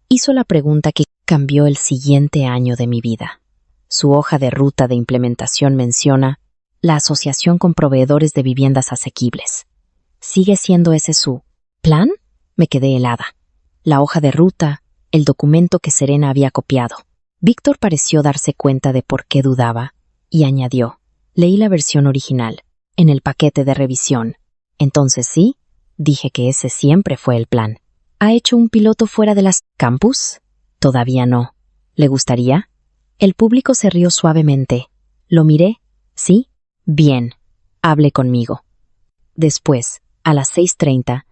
hizo la pregunta que cambió el siguiente año de mi vida. Su hoja de ruta de implementación menciona la asociación con proveedores de viviendas asequibles. ¿Sigue siendo ese su plan? Me quedé helada. La hoja de ruta, el documento que Serena había copiado. Víctor pareció darse cuenta de por qué dudaba y añadió, leí la versión original, en el paquete de revisión. Entonces sí, dije que ese siempre fue el plan. ¿Ha hecho un piloto fuera de las campus? Todavía no. ¿Le gustaría? El público se rió suavemente. Lo miré. ¿Sí? Bien. Hable conmigo. Después, a las 6:30,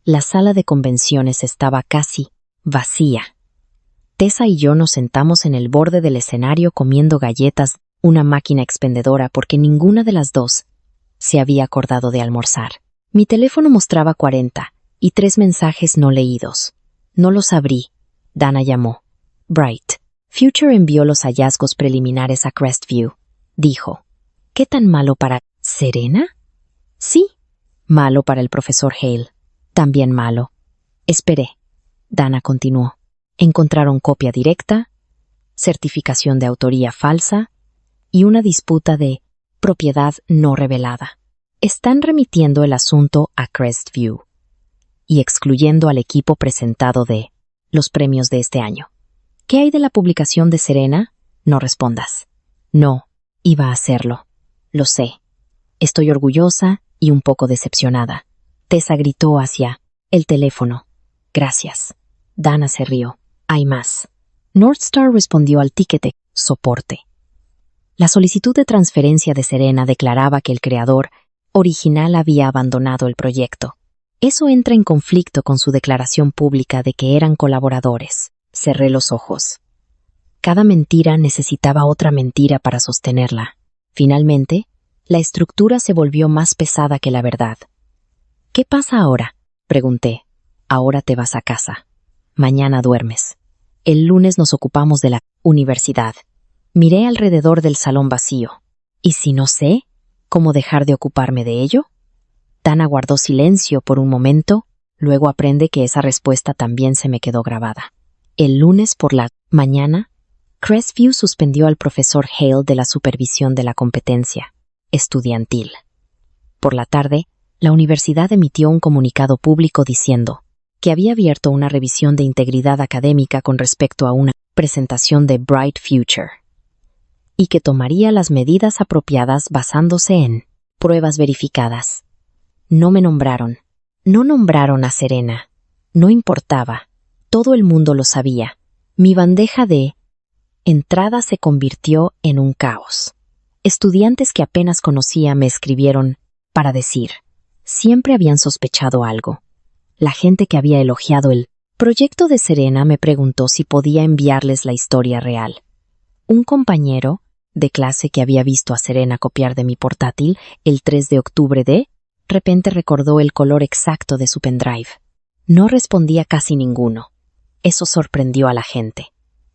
la sala de convenciones estaba casi vacía. Tessa y yo nos sentamos en el borde del escenario comiendo galletas, una máquina expendedora porque ninguna de las dos se había acordado de almorzar. Mi teléfono mostraba 40 y 3 mensajes no leídos. No los abrí. Dana llamó. Bright. Future envió los hallazgos preliminares a Crestview. Dijo. ¿Qué tan malo para Serena? Sí. Malo para el profesor Hale. También malo. Esperé. Dana continuó. Encontraron copia directa, certificación de autoría falsa, y una disputa de propiedad no revelada. Están remitiendo el asunto a Crestview y excluyendo al equipo presentado de los premios de este año. ¿Qué hay de la publicación de Serena? No respondas. No, iba a hacerlo. Lo sé. Estoy orgullosa y un poco decepcionada. Tessa gritó hacia el teléfono. Gracias. Dana se rió. Hay más. Northstar respondió al ticket de soporte. La solicitud de transferencia de Serena declaraba que el creador original había abandonado el proyecto. Eso entra en conflicto con su declaración pública de que eran colaboradores. Cerré los ojos. Cada mentira necesitaba otra mentira para sostenerla. Finalmente, la estructura se volvió más pesada que la verdad. ¿Qué pasa ahora? Pregunté. Ahora te vas a casa. Mañana duermes. El lunes nos ocupamos de la universidad. Miré alrededor del salón vacío. ¿Y si no sé cómo dejar de ocuparme de ello? Dana guardó silencio por un momento, luego aprende que esa respuesta también se me quedó grabada. El lunes por la mañana, Crestview suspendió al profesor Hale de la supervisión de la competencia estudiantil. Por la tarde, la universidad emitió un comunicado público diciendo que había abierto una revisión de integridad académica con respecto a una presentación de Bright Future y que tomaría las medidas apropiadas basándose en pruebas verificadas. No me nombraron. No nombraron a Serena. No importaba. Todo el mundo lo sabía. Mi bandeja de entrada se convirtió en un caos. Estudiantes que apenas conocía me escribieron para decir. Siempre habían sospechado algo. La gente que había elogiado el proyecto de Serena me preguntó si podía enviarles la historia real. Un compañero de clase que había visto a Serena copiar de mi portátil el 3 de octubre de repente recordó el color exacto de su pendrive. No respondía casi ninguno. Eso sorprendió a la gente.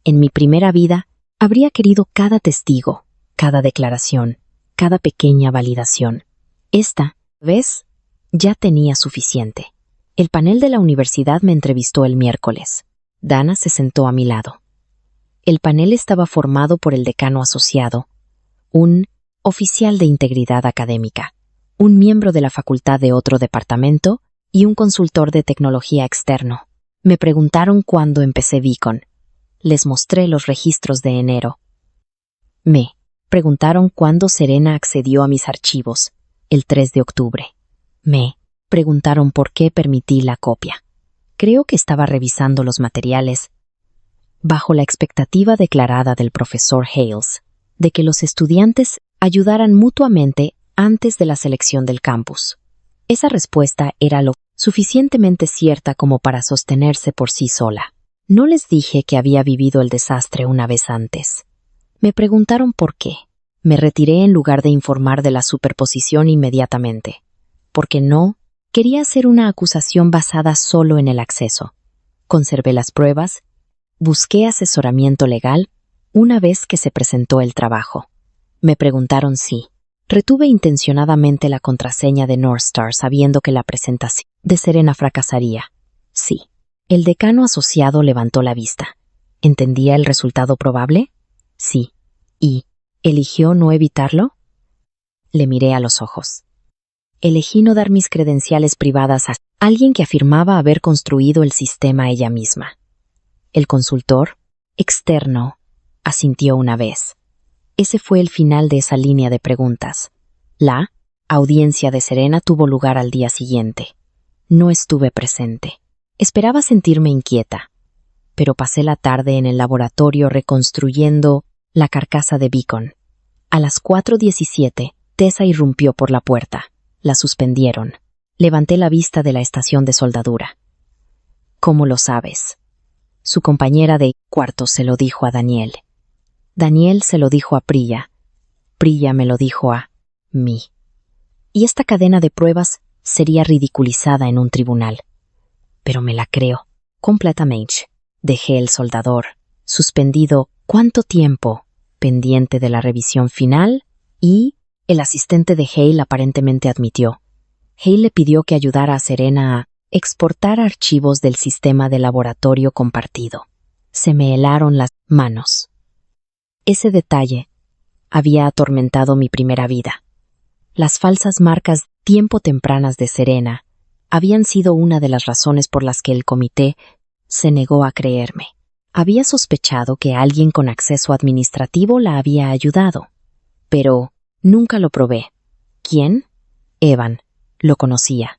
En mi primera vida, habría querido cada testigo, cada declaración, cada pequeña validación. Esta vez, ya tenía suficiente. El panel de la universidad me entrevistó el miércoles. Dana se sentó a mi lado. El panel estaba formado por el decano asociado, un oficial de integridad académica, un miembro de la facultad de otro departamento y un consultor de tecnología externo. Me preguntaron cuándo empecé Beacon. Les mostré los registros de enero. Me preguntaron cuándo Serena accedió a mis archivos, el 3 de octubre. Me preguntaron por qué permití la copia. Creo que estaba revisando los materiales bajo la expectativa declarada del profesor Hales de que los estudiantes ayudaran mutuamente antes de la selección del campus. Esa respuesta era lo suficientemente cierta como para sostenerse por sí sola. No les dije que había vivido el desastre una vez antes. Me preguntaron por qué. Me retiré en lugar de informar de la superposición inmediatamente, porque no quería hacer una acusación basada solo en el acceso. Conservé las pruebas, busqué asesoramiento legal una vez que se presentó el trabajo. Me preguntaron si retuve intencionadamente la contraseña de Northstar sabiendo que la presentación de Serena fracasaría. Sí. El decano asociado levantó la vista. ¿Entendía el resultado probable? Sí. ¿Y eligió no evitarlo? Le miré a los ojos. Elegí no dar mis credenciales privadas a alguien que afirmaba haber construido el sistema ella misma. El consultor externo asintió una vez. Ese fue el final de esa línea de preguntas. La audiencia de Serena tuvo lugar al día siguiente. No estuve presente. Esperaba sentirme inquieta, pero pasé la tarde en el laboratorio reconstruyendo la carcasa de Beacon. A las 4:17, Tessa irrumpió por la puerta. La suspendieron. Levanté la vista de la estación de soldadura. ¿Cómo lo sabes? Su compañera de cuarto se lo dijo a Daniel. Daniel se lo dijo a Priya. Priya me lo dijo a mí. Y esta cadena de pruebas sería ridiculizada en un tribunal. Pero me la creo, completamente. Dejé el soldador, suspendido ¿cuánto tiempo? Pendiente de la revisión final, y el asistente de Hale aparentemente admitió. Hale le pidió que ayudara a Serena a exportar archivos del sistema de laboratorio compartido. Se me helaron las manos. Ese detalle había atormentado mi primera vida. Las falsas marcas tiempo tempranas de Serena habían sido una de las razones por las que el comité se negó a creerme. Había sospechado que alguien con acceso administrativo la había ayudado, pero nunca lo probé. ¿Quién? Evan. Lo conocía.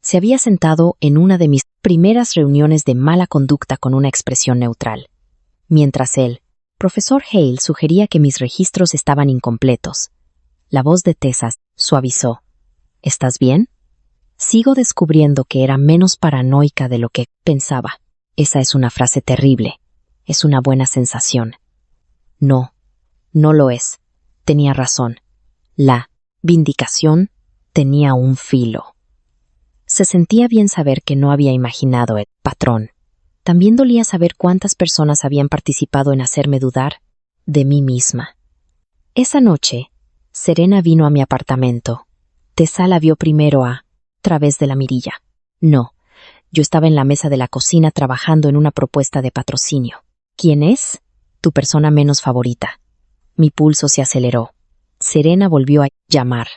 Se había sentado en una de mis primeras reuniones de mala conducta con una expresión neutral, mientras el profesor Hale sugería que mis registros estaban incompletos. La voz de Tessa suavizó. ¿Estás bien? Sigo descubriendo que era menos paranoica de lo que pensaba. Esa es una frase terrible. Es una buena sensación. No, no lo es. Tenía razón. La vindicación tenía un filo. Se sentía bien saber que no había imaginado el patrón. También dolía saber cuántas personas habían participado en hacerme dudar de mí misma. Esa noche, Serena vino a mi apartamento. Tessa la vio primero a través de la mirilla. No, yo estaba en la mesa de la cocina trabajando en una propuesta de patrocinio. ¿Quién es? Tu persona menos favorita. Mi pulso se aceleró. Serena volvió a llamar.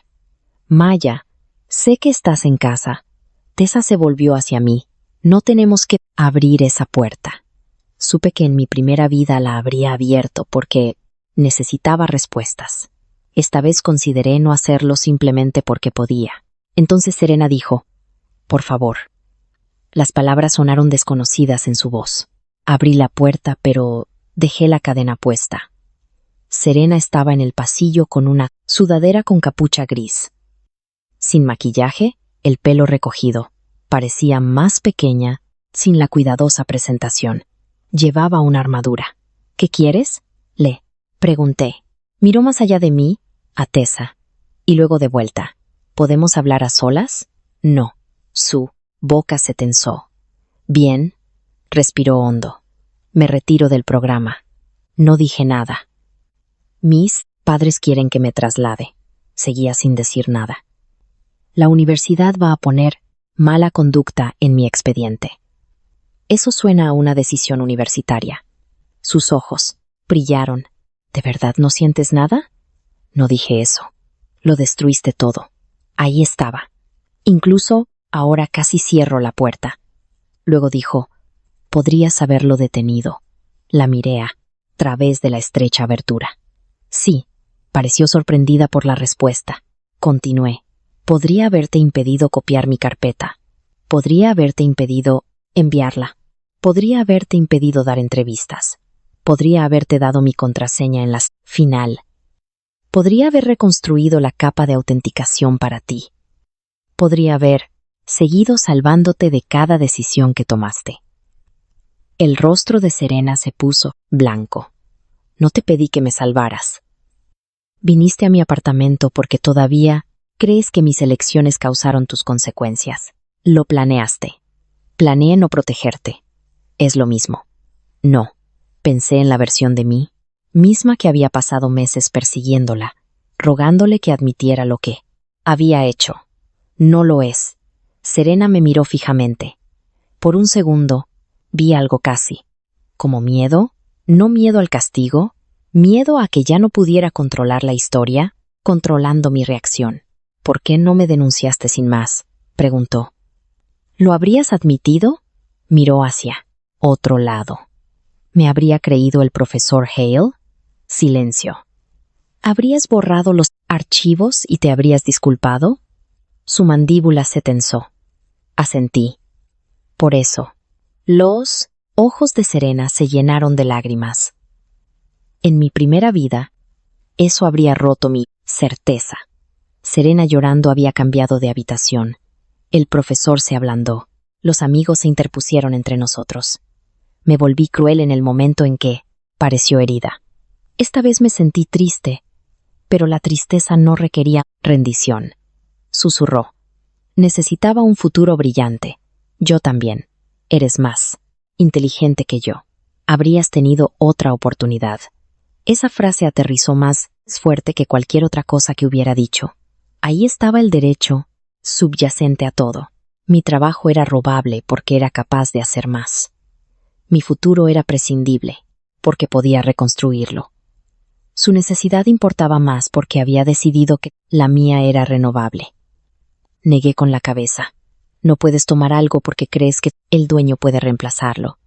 Maya, sé que estás en casa. Tessa se volvió hacia mí. No tenemos que abrir esa puerta. Supe que en mi primera vida la habría abierto porque necesitaba respuestas. Esta vez consideré no hacerlo simplemente porque podía. Entonces Serena dijo, por favor. Las palabras sonaron desconocidas en su voz. Abrí la puerta, pero dejé la cadena puesta. Serena estaba en el pasillo con una sudadera con capucha gris. Sin maquillaje, el pelo recogido. Parecía más pequeña, sin la cuidadosa presentación. Llevaba una armadura. ¿Qué quieres? Le pregunté. Miró más allá de mí, a Tessa, y luego de vuelta. ¿Podemos hablar a solas? No. Su boca se tensó. Bien. Respiró hondo. Me retiro del programa. No dije nada. Mis padres quieren que me traslade. Seguía sin decir nada. La universidad va a poner mala conducta en mi expediente. Eso suena a una decisión universitaria. Sus ojos brillaron. ¿De verdad no sientes nada? No dije eso. Lo destruiste todo. Ahí estaba. Incluso ahora casi cierro la puerta. Luego dijo, podrías haberlo detenido. La miré a través de la estrecha abertura. Sí, pareció sorprendida por la respuesta. Continué. Podría haberte impedido copiar mi carpeta. Podría haberte impedido enviarla. Podría haberte impedido dar entrevistas. Podría haberte dado mi contraseña en la final. Podría haber reconstruido la capa de autenticación para ti. Podría haber seguido salvándote de cada decisión que tomaste. El rostro de Serena se puso blanco. No te pedí que me salvaras. Viniste a mi apartamento porque todavía crees que mis elecciones causaron tus consecuencias. Lo planeaste. Planeé no protegerte. Es lo mismo. No. Pensé en la versión de mí, misma que había pasado meses persiguiéndola, rogándole que admitiera lo que había hecho. No lo es. Serena me miró fijamente. Por un segundo, vi algo casi. ¿Como miedo? No miedo al castigo, miedo a que ya no pudiera controlar la historia, controlando mi reacción. ¿Por qué no me denunciaste sin más? Preguntó. ¿Lo habrías admitido? Miró hacia otro lado. ¿Me habría creído el profesor Hale? Silencio. ¿Habrías borrado los archivos y te habrías disculpado? Su mandíbula se tensó. Asentí. Por eso, los ojos de Serena se llenaron de lágrimas. En mi primera vida, eso habría roto mi certeza. Serena llorando había cambiado de habitación. El profesor se ablandó. Los amigos se interpusieron entre nosotros. Me volví cruel en el momento en que pareció herida. Esta vez me sentí triste, pero la tristeza no requería rendición. Susurró. Necesitaba un futuro brillante. Yo también. Eres más inteligente que yo. Habrías tenido otra oportunidad. Esa frase aterrizó más fuerte que cualquier otra cosa que hubiera dicho. Ahí estaba el derecho, subyacente a todo. Mi trabajo era robable porque era capaz de hacer más. Mi futuro era prescindible, porque podía reconstruirlo. Su necesidad importaba más porque había decidido que la mía era renovable. Negué con la cabeza. No puedes tomar algo porque crees que el dueño puede reemplazarlo.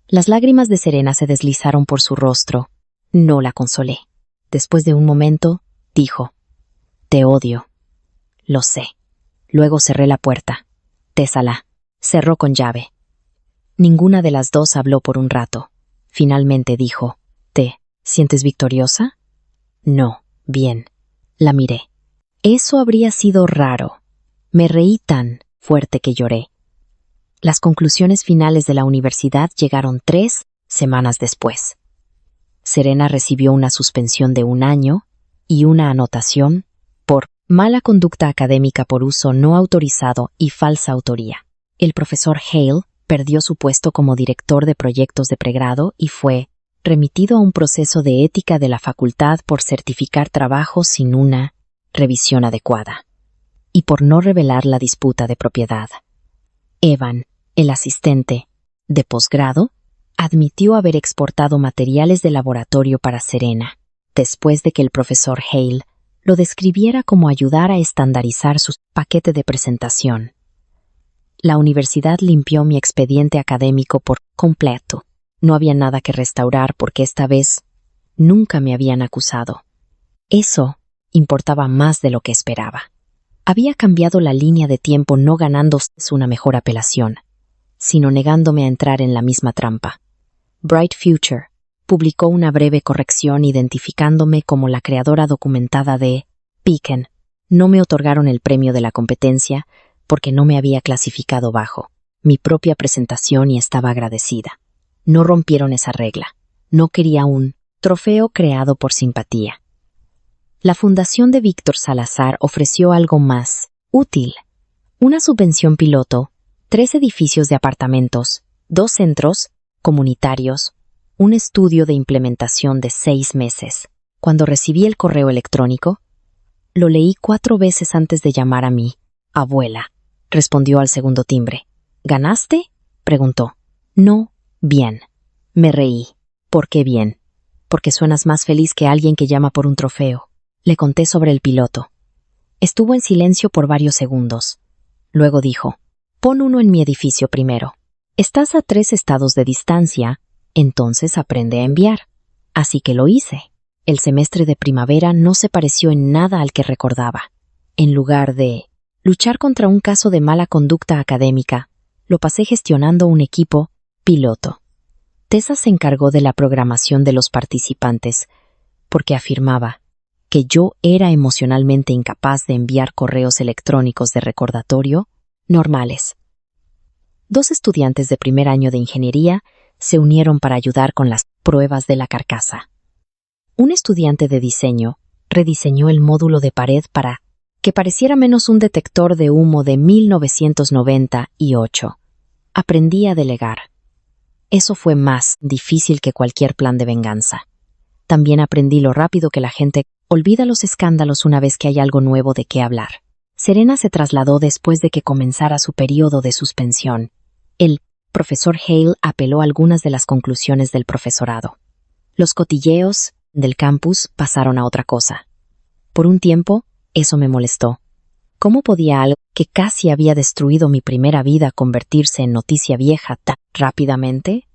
Las lágrimas de Serena se deslizaron por su rostro. No la consolé. Después de un momento, dijo: «Te odio». «Lo sé». Luego cerré la puerta. Tessa cerró con llave. Ninguna de las dos habló por un rato. Finalmente dijo: «¿Te sientes victoriosa?» «No, bien». La miré. Eso habría sido raro. Me reí tan fuerte que lloré. Las conclusiones finales de la universidad llegaron 3 semanas después. Serena recibió una suspensión de 1 año y una anotación por mala conducta académica por uso no autorizado y falsa autoría. El profesor Hale perdió su puesto como director de proyectos de pregrado y fue remitido a un proceso de ética de la facultad por certificar trabajos sin una revisión adecuada y por no revelar la disputa de propiedad. Evan, el asistente de posgrado, admitió haber exportado materiales de laboratorio para Serena, después de que el profesor Hale lo describiera como ayudar a estandarizar su paquete de presentación. La universidad limpió mi expediente académico por completo. No había nada que restaurar porque esta vez nunca me habían acusado. Eso importaba más de lo que esperaba. Había cambiado la línea de tiempo no ganando una mejor apelación, sino negándome a entrar en la misma trampa. Bright Future publicó una breve corrección identificándome como la creadora documentada de Beacon. No me otorgaron el premio de la competencia porque no me había clasificado bajo mi propia presentación y estaba agradecida. No rompieron esa regla. No quería un trofeo creado por simpatía. La Fundación de Víctor Salazar ofreció algo más útil. Una subvención piloto, 3 edificios de apartamentos, 2 centros comunitarios, un estudio de implementación de 6 meses. Cuando recibí el correo electrónico, lo leí 4 veces antes de llamar a mi abuela. Respondió al segundo timbre. ¿Ganaste?, preguntó. No, bien. Me reí. ¿Por qué bien? Porque suenas más feliz que alguien que llama por un trofeo. Le conté sobre el piloto. Estuvo en silencio por varios segundos. Luego dijo: «Pon uno en mi edificio primero. Estás a 3 estados de distancia, entonces aprende a enviar». Así que lo hice. El semestre de primavera no se pareció en nada al que recordaba. En lugar de luchar contra un caso de mala conducta académica, lo pasé gestionando un equipo piloto. Tessa se encargó de la programación de los participantes, porque afirmaba que yo era emocionalmente incapaz de enviar correos electrónicos de recordatorio normales. 2 estudiantes de primer año de ingeniería se unieron para ayudar con las pruebas de la carcasa. Un estudiante de diseño rediseñó el módulo de pared para que pareciera menos un detector de humo de 1998. Aprendí a delegar. Eso fue más difícil que cualquier plan de venganza. También aprendí lo rápido que la gente olvida los escándalos una vez que hay algo nuevo de qué hablar. Serena se trasladó después de que comenzara su periodo de suspensión. El profesor Hale apeló algunas de las conclusiones del profesorado. Los cotilleos del campus pasaron a otra cosa. Por un tiempo, eso me molestó. ¿Cómo podía algo que casi había destruido mi primera vida convertirse en noticia vieja tan rápidamente?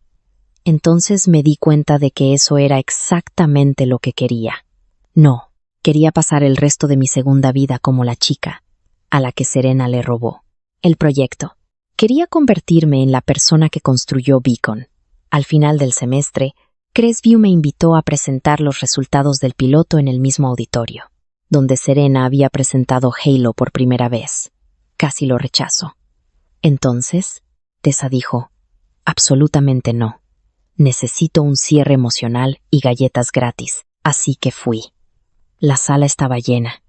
Entonces me di cuenta de que eso era exactamente lo que quería. No, quería pasar el resto de mi segunda vida como la chica a la que Serena le robó el proyecto. Quería convertirme en la persona que construyó Beacon. Al final del semestre, Cresview me invitó a presentar los resultados del piloto en el mismo auditorio, donde Serena había presentado Halo por primera vez. Casi lo rechazo. Entonces, Tessa dijo: «Absolutamente no. Necesito un cierre emocional y galletas gratis». Así que fui. La sala estaba llena.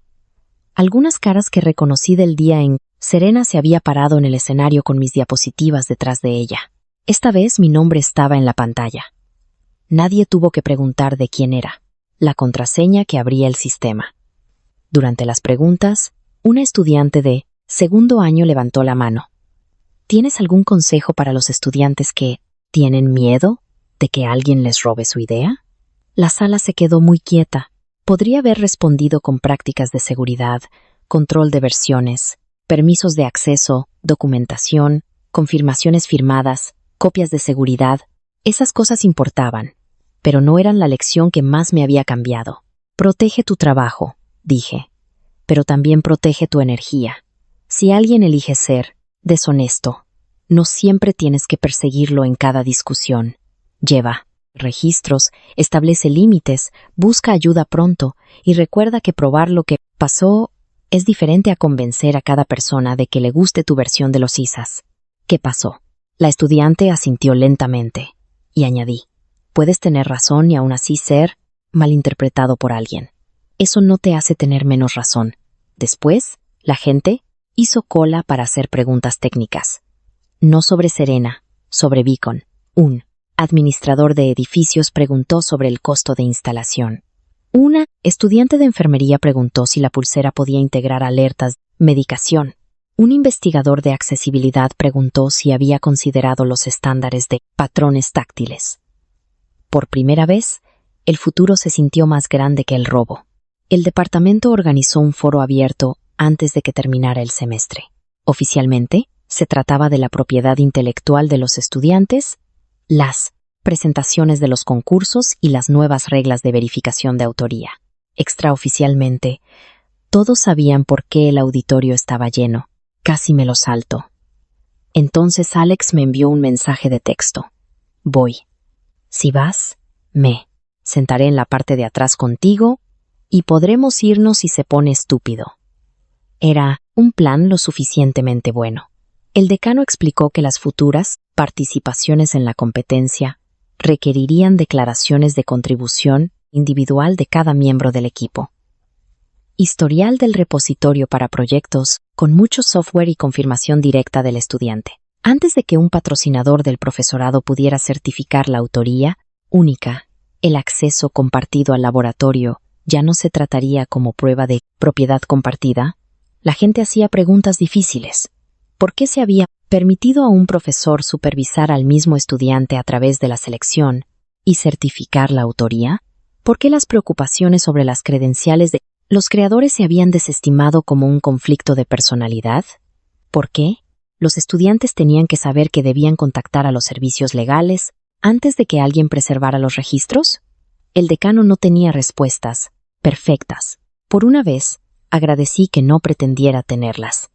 Algunas caras que reconocí del día en Serena se había parado en el escenario con mis diapositivas detrás de ella. Esta vez mi nombre estaba en la pantalla. Nadie tuvo que preguntar de quién era, la contraseña que abría el sistema. Durante las preguntas, una estudiante de segundo año levantó la mano. ¿Tienes algún consejo para los estudiantes que tienen miedo de que alguien les robe su idea? La sala se quedó muy quieta. Podría haber respondido con prácticas de seguridad, control de versiones, permisos de acceso, documentación, confirmaciones firmadas, copias de seguridad. Esas cosas importaban, pero no eran la lección que más me había cambiado. Protege tu trabajo, dije, pero también protege tu energía. Si alguien elige ser deshonesto, no siempre tienes que perseguirlo en cada discusión. Lleva registros, establece límites, busca ayuda pronto y recuerda que probar lo que pasó es diferente a convencer a cada persona de que le guste tu versión de los ISAs. ¿Qué pasó? La estudiante asintió lentamente y añadí, puedes tener razón y aún así ser malinterpretado por alguien. Eso no te hace tener menos razón. Después, la gente hizo cola para hacer preguntas técnicas. No sobre Serena, sobre Beacon. Un administrador de edificios preguntó sobre el costo de instalación. Una estudiante de enfermería preguntó si la pulsera podía integrar alertas de medicación. Un investigador de accesibilidad preguntó si había considerado los estándares de patrones táctiles. Por primera vez, el futuro se sintió más grande que el robo. El departamento organizó un foro abierto antes de que terminara el semestre. Oficialmente, se trataba de la propiedad intelectual de los estudiantes, las presentaciones de los concursos y las nuevas reglas de verificación de autoría. Extraoficialmente, todos sabían por qué el auditorio estaba lleno. Casi me lo salto. Entonces Alex me envió un mensaje de texto. Voy. Si vas, me sentaré en la parte de atrás contigo y podremos irnos si se pone estúpido. Era un plan lo suficientemente bueno. El decano explicó que las futuras participaciones en la competencia requerirían declaraciones de contribución individual de cada miembro del equipo. Historial del repositorio para proyectos con mucho software y confirmación directa del estudiante. Antes de que un patrocinador del profesorado pudiera certificar la autoría única, el acceso compartido al laboratorio ya no se trataría como prueba de propiedad compartida. La gente hacía preguntas difíciles. ¿Por qué se había permitido a un profesor supervisar al mismo estudiante a través de la selección y certificar la autoría? ¿Por qué las preocupaciones sobre las credenciales de los creadores se habían desestimado como un conflicto de personalidad? ¿Por qué los estudiantes tenían que saber que debían contactar a los servicios legales antes de que alguien preservara los registros? El decano no tenía respuestas perfectas. Por una vez, agradecí que no pretendiera tenerlas.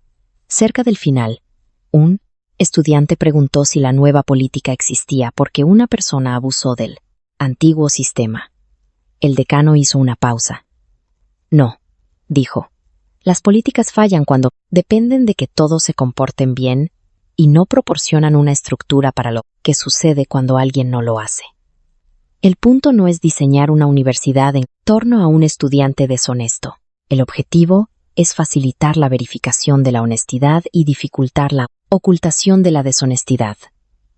Cerca del final, un estudiante preguntó si la nueva política existía porque una persona abusó del antiguo sistema. El decano hizo una pausa. No, dijo. Las políticas fallan cuando dependen de que todos se comporten bien y no proporcionan una estructura para lo que sucede cuando alguien no lo hace. El punto no es diseñar una universidad en torno a un estudiante deshonesto. El objetivo es facilitar la verificación de la honestidad y dificultar la ocultación de la deshonestidad.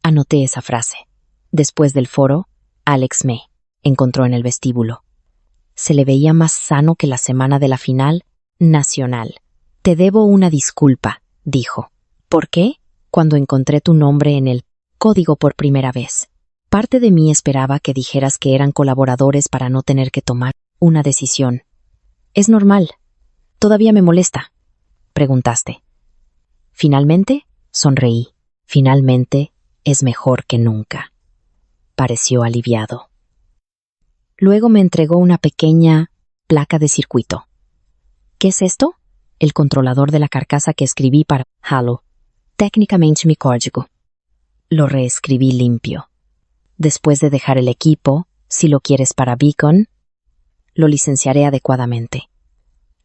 Anoté esa frase. Después del foro, Alex me encontró en el vestíbulo. Se le veía más sano que la semana de la final nacional. Te debo una disculpa, dijo. ¿Por qué? Cuando encontré tu nombre en el código por primera vez. Parte de mí esperaba que dijeras que eran colaboradores para no tener que tomar una decisión. Es normal. ¿Todavía me molesta? Preguntaste. Finalmente, sonreí. Finalmente, es mejor que nunca. Pareció aliviado. Luego me entregó una pequeña placa de circuito. ¿Qué es esto? El controlador de la carcasa que escribí para Halo. Técnicamente mi código. Lo reescribí limpio. Después de dejar el equipo, si lo quieres para Beacon, lo licenciaré adecuadamente.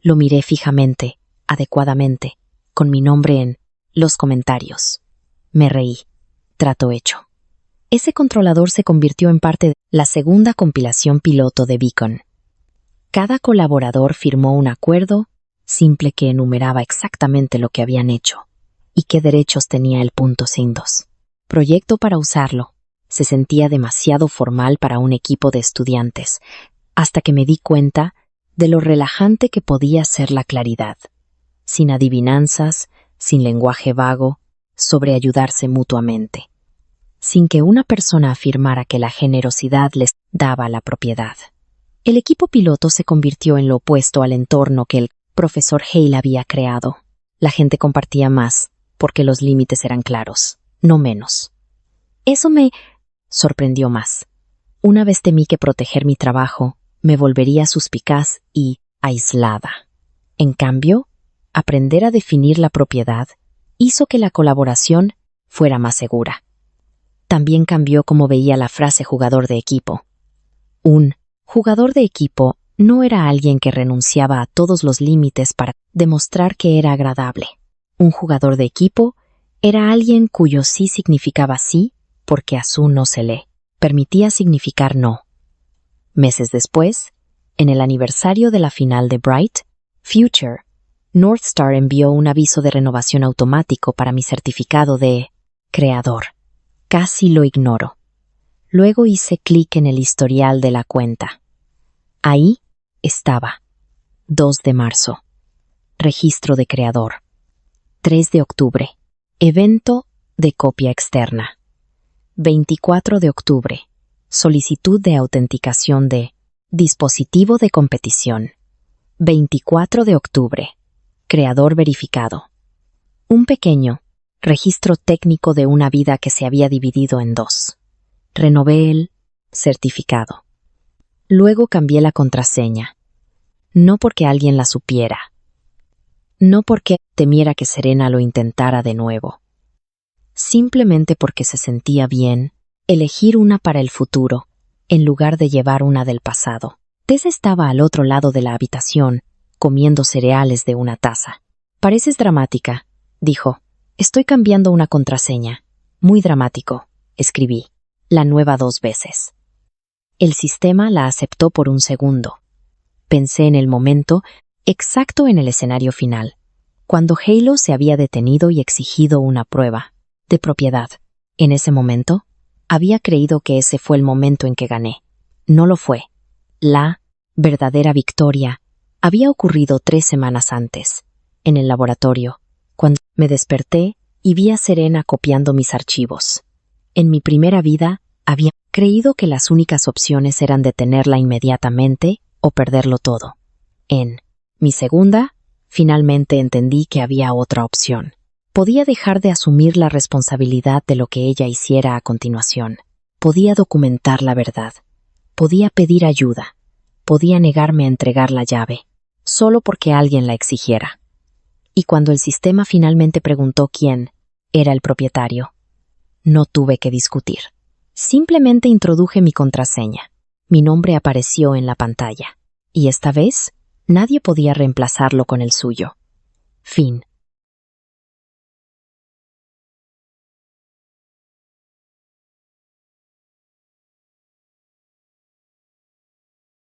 Lo miré fijamente, adecuadamente, con mi nombre en los comentarios. Me reí. Trato hecho. Ese controlador se convirtió en parte de la segunda compilación piloto de Beacon. Cada colaborador firmó un acuerdo simple que enumeraba exactamente lo que habían hecho y qué derechos tenía el .2. Proyecto para usarlo. Se sentía demasiado formal para un equipo de estudiantes, hasta que me di cuenta de lo relajante que podía ser la claridad. Sin adivinanzas, sin lenguaje vago, sobre ayudarse mutuamente. Sin que una persona afirmara que la generosidad les daba la propiedad. El equipo piloto se convirtió en lo opuesto al entorno que el profesor Hale había creado. La gente compartía más, porque los límites eran claros, no menos. Eso me sorprendió más. Una vez temí que proteger mi trabajo me volvería suspicaz y aislada. En cambio, aprender a definir la propiedad hizo que la colaboración fuera más segura. También cambió cómo veía la frase jugador de equipo. Un jugador de equipo no era alguien que renunciaba a todos los límites para demostrar que era agradable. Un jugador de equipo era alguien cuyo sí significaba sí porque a su no se le permitía significar no. Meses después, en el aniversario de la final de Bright Future, North Star envió un aviso de renovación automático para mi certificado de creador. Casi lo ignoro. Luego hice clic en el historial de la cuenta. Ahí estaba. 2 de marzo. Registro de creador. 3 de octubre. Evento de copia externa. 24 de octubre. Solicitud de autenticación de dispositivo de competición. 24 de octubre. Creador verificado. Un pequeño registro técnico de una vida que se había dividido en 2. Renové el certificado. Luego cambié la contraseña. No porque alguien la supiera. No porque temiera que Serena lo intentara de nuevo. Simplemente porque se sentía bien elegir una para el futuro, en lugar de llevar una del pasado. Tess estaba al otro lado de la habitación, comiendo cereales de una taza. «Pareces dramática», dijo. «Estoy cambiando una contraseña». «Muy dramático», escribí. La nueva 2 veces. El sistema la aceptó por un segundo. Pensé en el momento exacto en el escenario final, cuando Halo se había detenido y exigido una prueba de propiedad. En ese momento, había creído que ese fue el momento en que gané. No lo fue. La verdadera victoria había ocurrido 3 semanas antes, en el laboratorio, cuando me desperté y vi a Serena copiando mis archivos. En mi primera vida, había creído que las únicas opciones eran detenerla inmediatamente o perderlo todo. En mi segunda, finalmente entendí que había otra opción. Podía dejar de asumir la responsabilidad de lo que ella hiciera a continuación. Podía documentar la verdad. Podía pedir ayuda. Podía negarme a entregar la llave, solo porque alguien la exigiera. Y cuando el sistema finalmente preguntó quién era el propietario, no tuve que discutir. Simplemente introduje mi contraseña. Mi nombre apareció en la pantalla. Y esta vez, nadie podía reemplazarlo con el suyo. Fin.